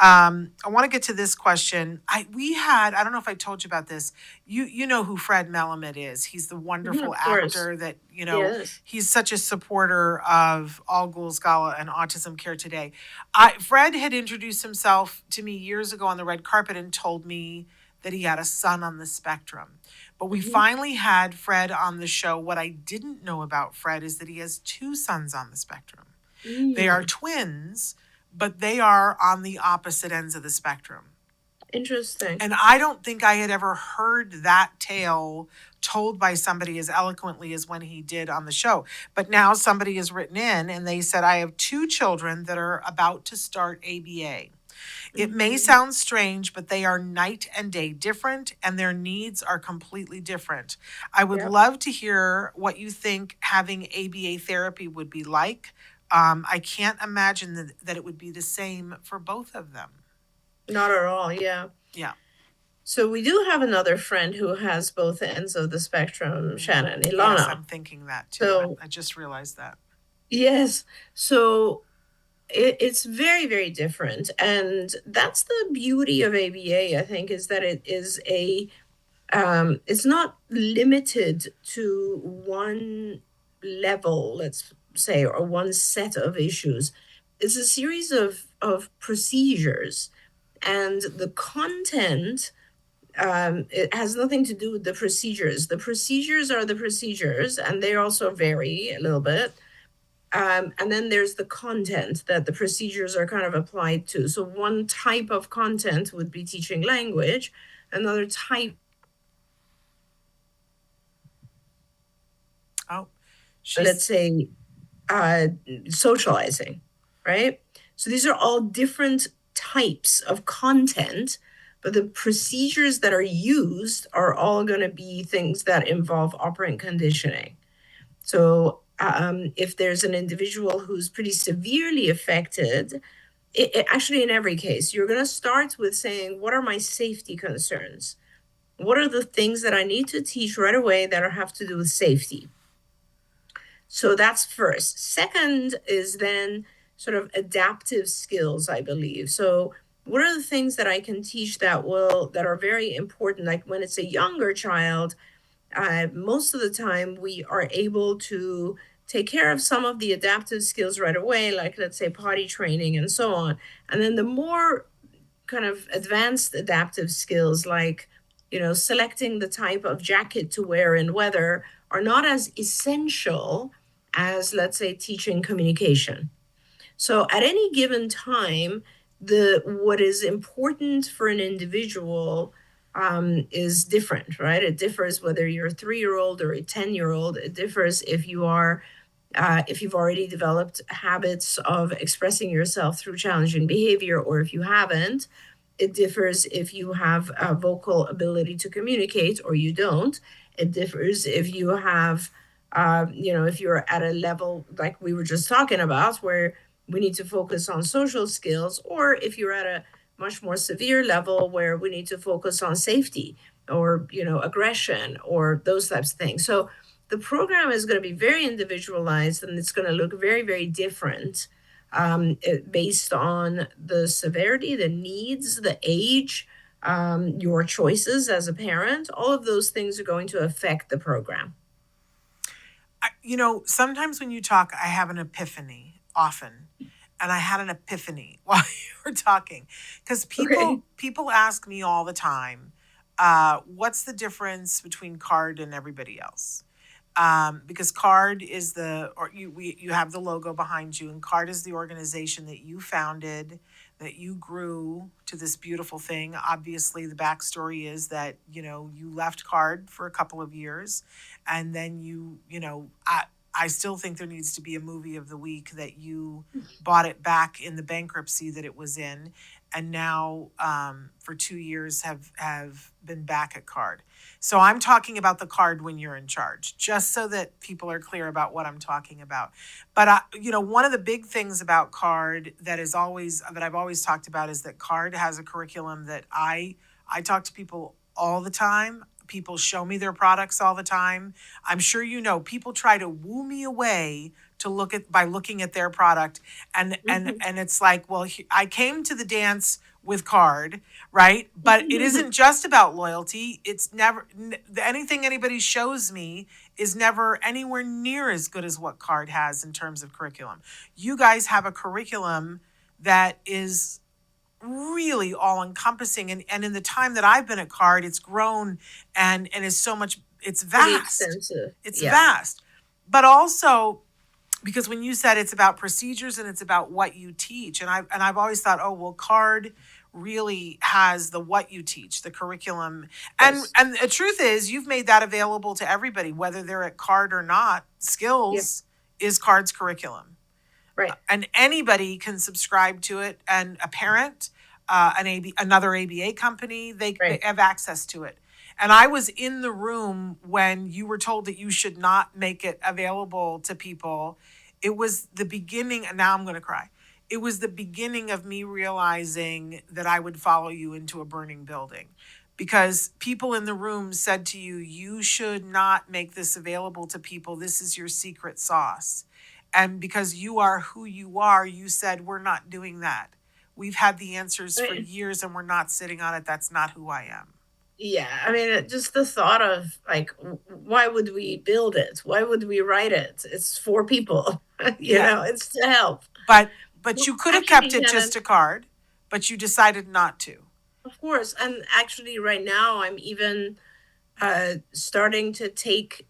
Speaker 6: I want to get to this question. I don't know if I told you about this. You know who Fred Melamed is. He's the wonderful actor that,
Speaker 7: Yes.
Speaker 6: He's such a supporter of All Ghouls Gala and Autism Care Today. Fred had introduced himself to me years ago on the red carpet and told me that he had a son on the spectrum. But we finally had Fred on the show. What I didn't know about Fred is that he has two sons on the spectrum. They are twins, but they are on the opposite ends of the spectrum.
Speaker 7: Interesting.
Speaker 6: And I don't think I had ever heard that tale told by somebody as eloquently as when he did on the show. But now somebody has written in and they said, I have two children that are about to start ABA. It may sound strange, but they are night and day different and their needs are completely different. I would love to hear what you think having ABA therapy would be like. I can't imagine that it would be the same for both of them.
Speaker 7: Not at all, yeah.
Speaker 6: Yeah.
Speaker 7: So we do have another friend who has both ends of the spectrum, Shannon, Ilana.
Speaker 6: Yes, I'm thinking that too.
Speaker 7: So,
Speaker 6: I just realized that.
Speaker 7: Yes. So it's very, very different. And that's the beauty of ABA, I think, is that it is it's not limited to one level, let's say, or one set of issues. It's a series of procedures, and the content, it has nothing to do with the procedures. The procedures are the procedures, and they also vary a little bit. And then there's the content that the procedures are kind of applied to. So one type of content would be teaching language, another type. Let's say socializing, right? So these are all different types of content, but the procedures that are used are all going to be things that involve operant conditioning. So if there's an individual who's pretty severely affected, actually in every case, you're going to start with saying, what are my safety concerns? What are the things that I need to teach right away that have to do with safety? So that's first. Second is then sort of adaptive skills, I believe. So what are the things that I can teach that are very important? Like when it's a younger child, most of the time we are able to take care of some of the adaptive skills right away, like let's say potty training and so on. And then the more kind of advanced adaptive skills, like, selecting the type of jacket to wear in weather, are not as essential as, let's say, teaching communication. So at any given time, what is important for an individual is different, right? It differs whether you're a 3-year-old or a 10-year-old. It differs if you are, if you've already developed habits of expressing yourself through challenging behavior, or if you haven't. It differs if you have a vocal ability to communicate or you don't. It differs if you have, if you're at a level like we were just talking about, where we need to focus on social skills, or if you're at a much more severe level where we need to focus on safety or, aggression or those types of things. So the program is going to be very individualized, and it's going to look very, very different based on the severity, the needs, the age, your choices as a parent. All of those things are going to affect the program.
Speaker 6: Sometimes when you talk, I have an epiphany often. And I had an epiphany while you were talking. Because
Speaker 7: Okay.
Speaker 6: people ask me all the time, what's the difference between CARD and everybody else? Because CARD is you have the logo behind you, and CARD is the organization that you founded, that you grew to this beautiful thing. Obviously, the backstory is that you left CARD for a couple of years, and then I still think there needs to be a movie of the week that you bought it back in the bankruptcy that it was in, and now for 2 years have been back at CARD. So I'm talking about the CARD when you're in charge, just so that people are clear about what I'm talking about. But one of the big things about CARD that I've always talked about is that CARD has a curriculum that I talk to people all the time. People show me their products all the time. I'm sure people try to woo me away to look at by looking at their product, and it's like, well, I came to the dance with CARD, right? But it isn't just about loyalty. It's never anything anybody shows me is never anywhere near as good as what CARD has in terms of curriculum. You guys have a curriculum that is really all encompassing, and in the time that I've been at CARD, it's grown and is so much. It's
Speaker 7: Pretty
Speaker 6: vast.
Speaker 7: extensive.
Speaker 6: It's
Speaker 7: Yeah.
Speaker 6: vast, but also because when you said it's about procedures and it's about what you teach, and I've always thought, oh well, CARD really has the what you teach, the curriculum, and
Speaker 7: Yes.
Speaker 6: and the truth is you've made that available to everybody, whether they're at CARD or not.
Speaker 7: Yeah.
Speaker 6: Skills is CARD's curriculum,
Speaker 7: Right.
Speaker 6: and anybody can subscribe to it, and a parent, another ABA company, they
Speaker 7: Right.
Speaker 6: have access to it. And I was in the room when you were told that you should not make it available to people. It was the beginning, and now I'm going to cry. It was the beginning of me realizing that I would follow you into a burning building, because people in the room said to you, you should not make this available to people. This is your secret sauce. And because you are who you are, you said, we're not doing that. We've had the answers for
Speaker 7: Right.
Speaker 6: years and we're not sitting on it. That's not who I am.
Speaker 7: Yeah, I mean, just the thought of like, why would we build it? Why would we write it? It's for people,
Speaker 6: Yeah.
Speaker 7: it's to help.
Speaker 6: But
Speaker 7: Well,
Speaker 6: you could have
Speaker 7: actually,
Speaker 6: kept it
Speaker 7: Shannon,
Speaker 6: just a CARD, but you decided not to.
Speaker 7: of course. And actually, right now, I'm even starting to take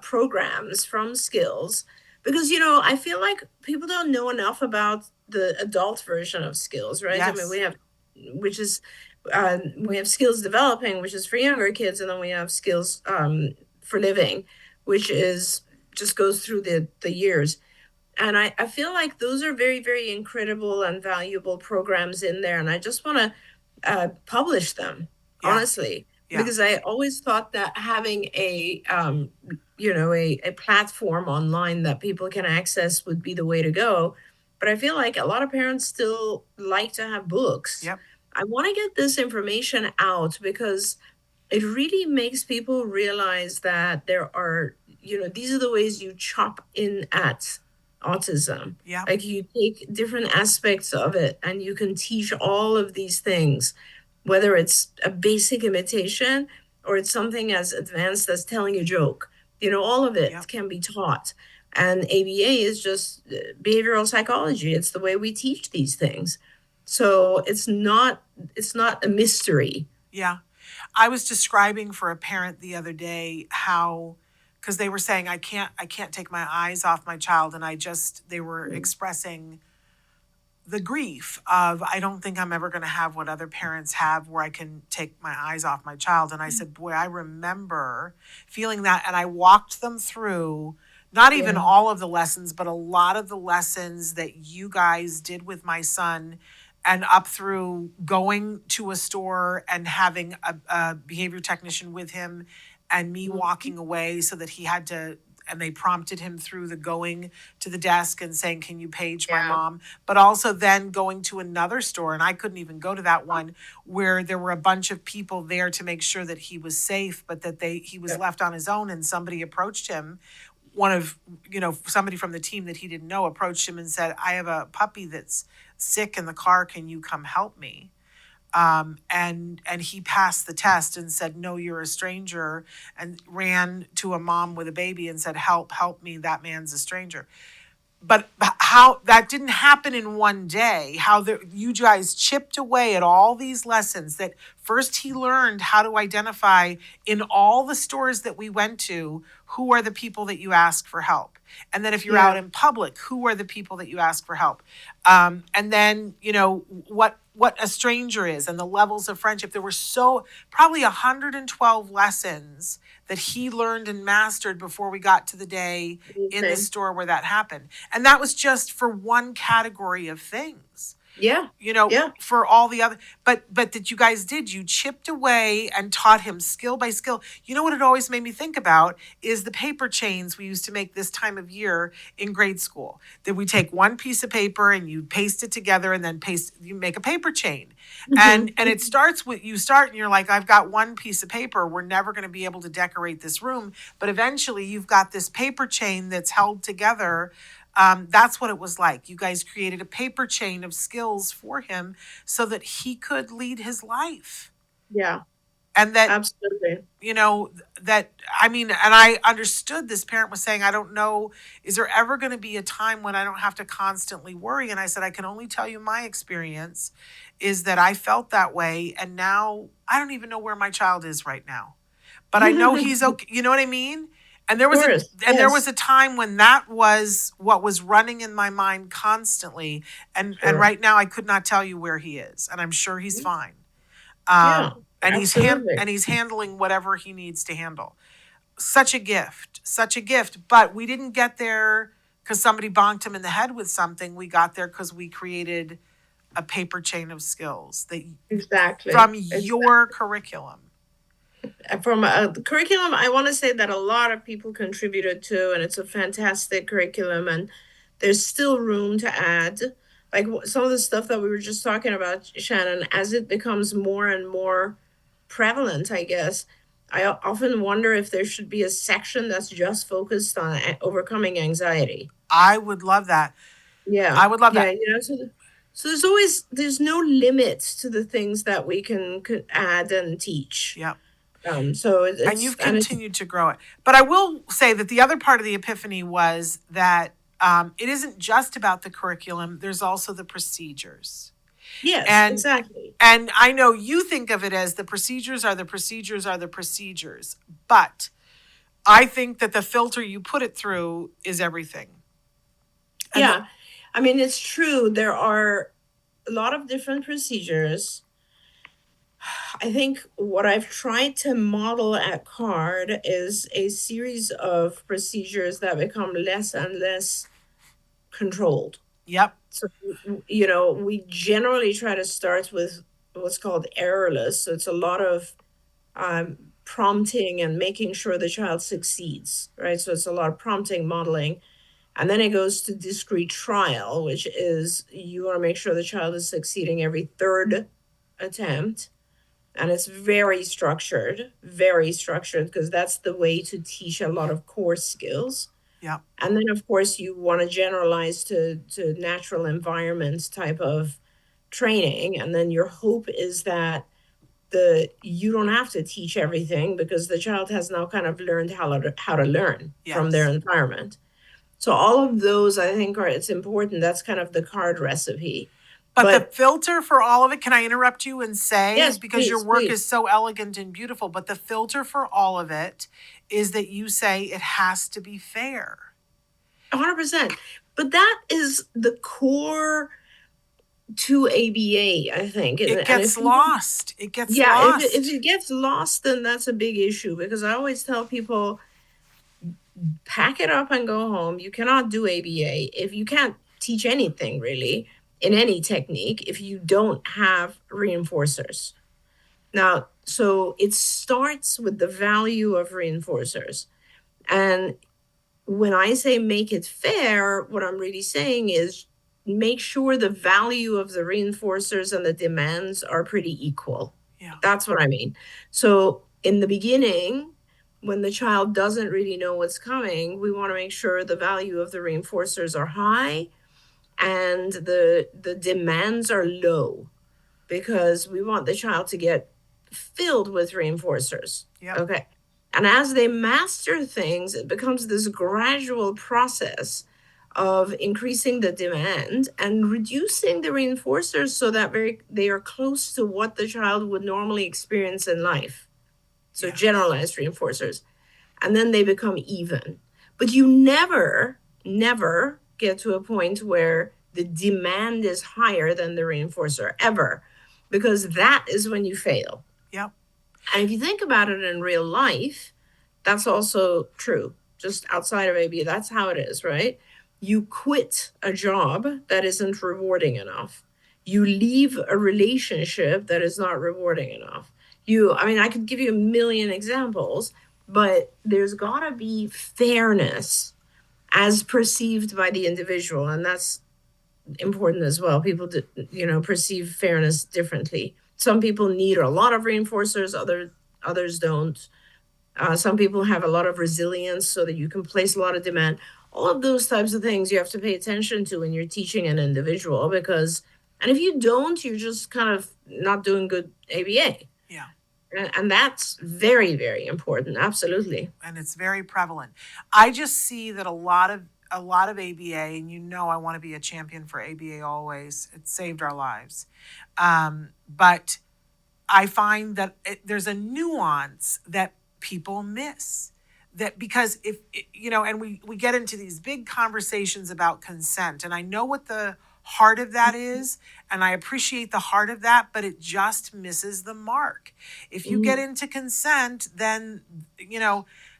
Speaker 7: programs from Skills because, I feel like people don't know enough about the adult version of Skills, right? I mean,
Speaker 6: Yes.
Speaker 7: which is, we have Skills Developing, which is for younger kids, and then we have Skills for Living, which is just goes through the years. And I feel like those are very, very incredible and valuable programs in there. And I just want to publish them,
Speaker 6: Yeah.
Speaker 7: honestly,
Speaker 6: Yeah.
Speaker 7: because I always thought that having a platform online that people can access would be the way to go. But I feel like a lot of parents still like to have books.
Speaker 6: Yep.
Speaker 7: I want to get this information out because it really makes people realize that there are, these are the ways you chop in at autism.
Speaker 6: Yeah.
Speaker 7: Like you take different aspects of it and you can teach all of these things, whether it's a basic imitation or it's something as advanced as telling a joke. All of it
Speaker 6: Yep.
Speaker 7: can be taught. And ABA is just behavioral psychology. It's the way we teach these things. So it's not a mystery.
Speaker 6: Yeah. I was describing for a parent the other day how, because they were saying I can't take my eyes off my child, and they were expressing the grief of, I don't think I'm ever going to have what other parents have where I can take my eyes off my child. And I said, boy, I remember feeling that. And I walked them through not even
Speaker 7: Yeah.
Speaker 6: all of the lessons, but a lot of the lessons that you guys did with my son, and up through going to a store and having a behavior technician with him, and me walking away so that he had to, and they prompted him through the going to the desk and saying, can you page my
Speaker 7: Yeah.
Speaker 6: mom? But also then going to another store, and I couldn't even go to that one, where there were a bunch of people there to make sure that he was safe, but that he was
Speaker 7: Yeah.
Speaker 6: left on his own, and somebody approached him. Somebody from the team that he didn't know approached him and said, I have a puppy that's sick in the car. Can you come help me? and he passed the test and said, "No, you're a stranger," and ran to a mom with a baby and said, help me, that man's a stranger." But how that didn't happen in one day, you guys chipped away at all these lessons. That first he learned how to identify in all the stores that we went to, who are the people that you ask for help. And then if you're out in public, who are the people that you ask for help? And then, what a stranger is and the levels of friendship. There were probably 112 lessons that he learned and mastered before we got to the day in the store where that happened. And that was just for one category of things.
Speaker 7: Yeah.
Speaker 6: For all the other, but that you guys did, you chipped away and taught him skill by skill. You know what it always made me think about is the paper chains we used to make this time of year in grade school. That we take one piece of paper and you paste it together and then you make a paper chain. And it starts with, you start and you're like, I've got one piece of paper. We're never going to be able to decorate this room. But eventually you've got this paper chain that's held together. That's what it was like. You guys created a paper chain of skills for him so that he could lead his life.
Speaker 7: Yeah.
Speaker 6: And that,
Speaker 7: absolutely.
Speaker 6: And I understood this parent was saying, I don't know, is there ever going to be a time when I don't have to constantly worry? And I said, I can only tell you my experience is that I felt that way. And now I don't even know where my child is right now, but I know he's okay. You know what I mean? And there was a time when that was what was running in my mind constantly. And right now I could not tell you where he is, and I'm sure he's fine. And he's handling whatever he needs to handle. Such a gift. But we didn't get there because somebody bonked him in the head with something. We got there because we created a paper chain of skills from your curriculum.
Speaker 7: From the curriculum, I want to say that a lot of people contributed to, and it's a fantastic curriculum, and there's still room to add. Like some of the stuff that we were just talking about, Shannon, as it becomes more and more prevalent, I guess, I often wonder if there should be a section that's just focused on overcoming anxiety.
Speaker 6: I would love that.
Speaker 7: Yeah.
Speaker 6: I would love that.
Speaker 7: So there's no limit to the things that we can add and teach.
Speaker 6: Yeah.
Speaker 7: And
Speaker 6: you've continued to grow it. But I will say that the other part of the epiphany was that it isn't just about the curriculum. There's also the procedures.
Speaker 7: Yes, exactly.
Speaker 6: And I know you think of it as the procedures are the procedures are the procedures. But I think that the filter you put it through is everything.
Speaker 7: And I mean, it's true. There are a lot of different procedures. I think what I've tried to model at CARD is a series of procedures that become less and less controlled.
Speaker 6: Yep.
Speaker 7: So, we generally try to start with what's called errorless. So it's a lot of prompting and making sure the child succeeds, right? So it's a lot of prompting, modeling. And then it goes to discrete trial, which is you want to make sure the child is succeeding every third attempt. And it's very structured, because that's the way to teach a lot of core skills.
Speaker 6: Yeah.
Speaker 7: And then, of course, you want to generalize to natural environments type of training. And then your hope is that you don't have to teach everything because the child has now kind of learned how to learn from their environment. So all of those, I think, it's important. That's kind of the CARD recipe.
Speaker 6: But the filter for all of it, can I interrupt you and say,
Speaker 7: yes,
Speaker 6: because
Speaker 7: please,
Speaker 6: your work
Speaker 7: please.
Speaker 6: is so elegant and beautiful, but the filter for all of it is that you say it has to be fair.
Speaker 7: 100%. But that is the core to ABA, I think.
Speaker 6: It gets lost. It gets lost.
Speaker 7: If it gets lost, then that's a big issue, because I always tell people, pack it up and go home. You cannot do ABA if you can't teach anything really in any technique if you don't have reinforcers. Now, so it starts with the value of reinforcers. And when I say make it fair, what I'm really saying is make sure the value of the reinforcers and the demands are pretty equal.
Speaker 6: Yeah.
Speaker 7: That's what I mean. So in the beginning, when the child doesn't really know what's coming, we want to make sure the value of the reinforcers are high and the demands are low. because we want the child to get filled with reinforcers.
Speaker 6: Yep.
Speaker 7: Okay. And as they master things, it becomes this gradual process of increasing the demand and reducing the reinforcers so that they are close to what the child would normally experience in life. So
Speaker 6: Yeah.
Speaker 7: generalized reinforcers. And then they become even. But you never get to a point where the demand is higher than the reinforcer, ever, because that is when you fail.
Speaker 6: Yep.
Speaker 7: And if you think about it in real life, that's also true. Just outside of ABA, that's how it is, right? You quit a job that isn't rewarding enough. You leave a relationship that is not rewarding enough. I could give you a million examples, but there's got to be fairness as perceived by the individual. And that's important as well. People, perceive fairness differently. Some people need a lot of reinforcers, others don't. Some people have a lot of resilience so that you can place a lot of demand. All of those types of things you have to pay attention to when you're teaching an individual, and if you don't, you're just kind of not doing good ABA.
Speaker 6: Yeah.
Speaker 7: And that's very, very important. Absolutely.
Speaker 6: And it's very prevalent. I just see that a lot of ABA, and I want to be a champion for ABA always. It saved our lives. But I find that there's a nuance that people miss. That because and we get into these big conversations about consent, and I know what the heart of that is, and I appreciate the heart of that, but it just misses the mark. If you get into consent, then,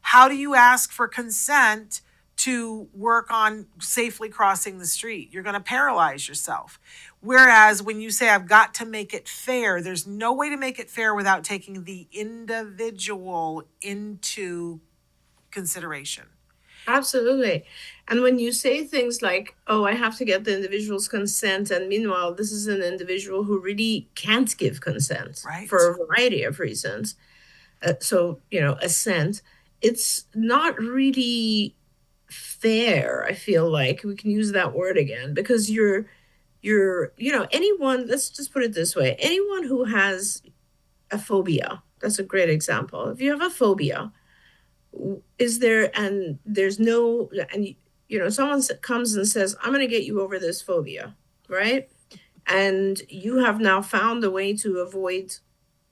Speaker 6: how do you ask for consent to work on safely crossing the street? You're going to paralyze yourself. Whereas when you say, I've got to make it fair, there's no way to make it fair without taking the individual into consideration.
Speaker 7: Absolutely. And when you say things like, oh, I have to get the individual's consent, and meanwhile, this is an individual who really can't give consent,
Speaker 6: right,
Speaker 7: for a variety of reasons. Assent, it's not really fair. I feel like we can use that word again, because anyone, let's just put it this way, anyone who has a phobia, that's a great example. If you have a phobia, someone comes and says, I'm going to get you over this phobia, right? And you have now found a way to avoid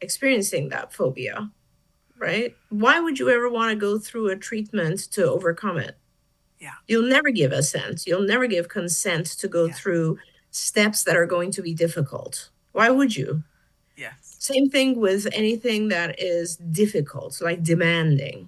Speaker 7: experiencing that phobia, right? Why would you ever want to go through a treatment to overcome it?
Speaker 6: Yeah.
Speaker 7: You'll never give assent. You'll never give consent to go through steps that are going to be difficult. Why would you?
Speaker 6: Yes.
Speaker 7: Same thing with anything that is difficult, like demanding.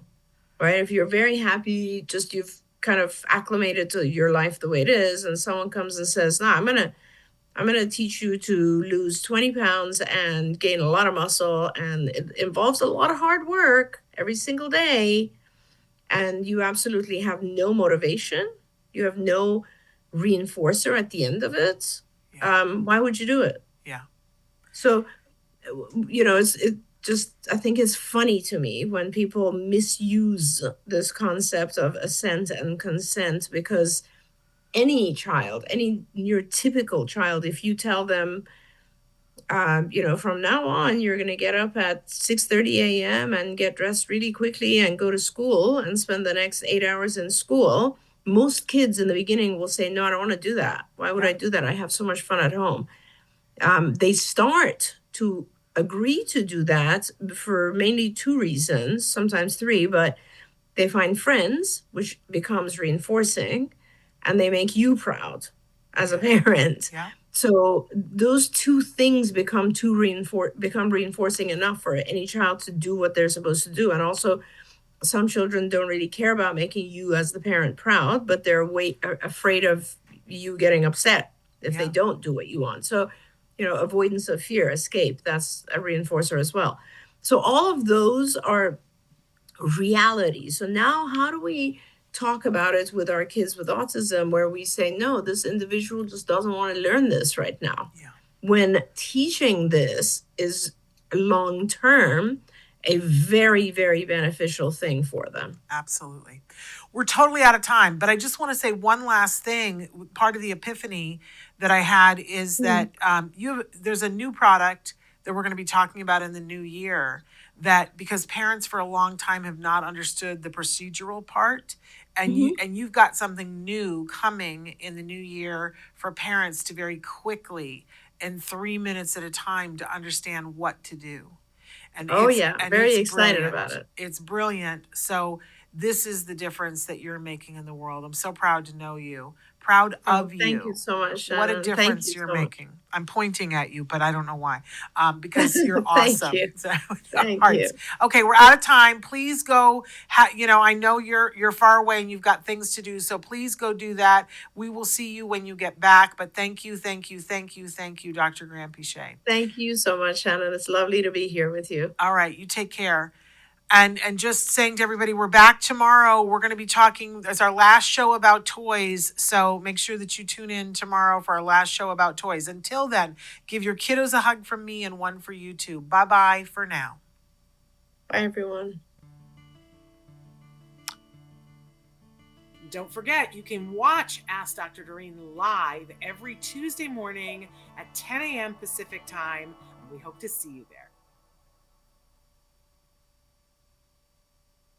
Speaker 7: Right? If you're very happy, just you've kind of acclimated to your life the way it is, and someone comes and says, no, I'm gonna teach you to lose 20 pounds and gain a lot of muscle, and it involves a lot of hard work every single day, and you absolutely have no motivation, you have no reinforcer at the end of it. Why would you do it?
Speaker 6: Yeah.
Speaker 7: So, I think it's funny to me when people misuse this concept of assent and consent, because any child, any neurotypical child, if you tell them, from now on, you're going to get up at 6:30 a.m. and get dressed really quickly and go to school and spend the next 8 hours in school, most kids in the beginning will say, no, I don't want to do that. Why would I do that? I have so much fun at home. They start to agree to do that for mainly two reasons, sometimes three, but they find friends, which becomes reinforcing, and they make you proud as a parent.
Speaker 6: Yeah.
Speaker 7: So those two things become reinforcing enough for any child to do what they're supposed to do. And also, some children don't really care about making you as the parent proud, but they're afraid of you getting upset if they don't do what you want. So avoidance of fear, escape, that's a reinforcer as well. So all of those are realities. So now how do we talk about it with our kids with autism, where we say, no, this individual just doesn't want to learn this right now.
Speaker 6: Yeah.
Speaker 7: When teaching this is long term, a very, very beneficial thing for them.
Speaker 6: Absolutely. We're totally out of time, but I just want to say one last thing. Part of the epiphany that I had is that there's a new product that we're going to be talking about in the new year, that because parents for a long time have not understood the procedural part, and you've got something new coming in the new year for parents to very quickly, in 3 minutes at a time, to understand what to do. And
Speaker 7: Oh yeah, very
Speaker 6: it's
Speaker 7: excited about
Speaker 6: brilliant.
Speaker 7: it.
Speaker 6: It's brilliant. So this is the difference that you're making in the world. I'm so proud to know you. Proud
Speaker 7: Oh,
Speaker 6: of
Speaker 7: thank you
Speaker 6: you.
Speaker 7: so much,
Speaker 6: What a
Speaker 7: Shannon. Thank
Speaker 6: difference
Speaker 7: you
Speaker 6: you're
Speaker 7: so much.
Speaker 6: making. I'm pointing at you, but I don't know why. Because you're
Speaker 7: Thank
Speaker 6: awesome.
Speaker 7: you.
Speaker 6: So,
Speaker 7: Thank
Speaker 6: hearts.
Speaker 7: you.
Speaker 6: Okay, we're out of time. Please go. I know you're far away and you've got things to do, so please go do that. We will see you when you get back. But thank you, thank you, thank you, thank you, Dr. Granpeesheh.
Speaker 7: Thank you so much, Shannon. It's lovely to be here with you.
Speaker 6: All right, you take care. And just saying to everybody, we're back tomorrow. We're going to be talking as our last show about toys. So make sure that you tune in tomorrow for our last show about toys. Until then, give your kiddos a hug from me and one for you too. Bye-bye for now.
Speaker 7: Bye, everyone.
Speaker 5: Don't forget, you can watch Ask Dr. Doreen live every Tuesday morning at 10 a.m. Pacific time. We hope to see you there.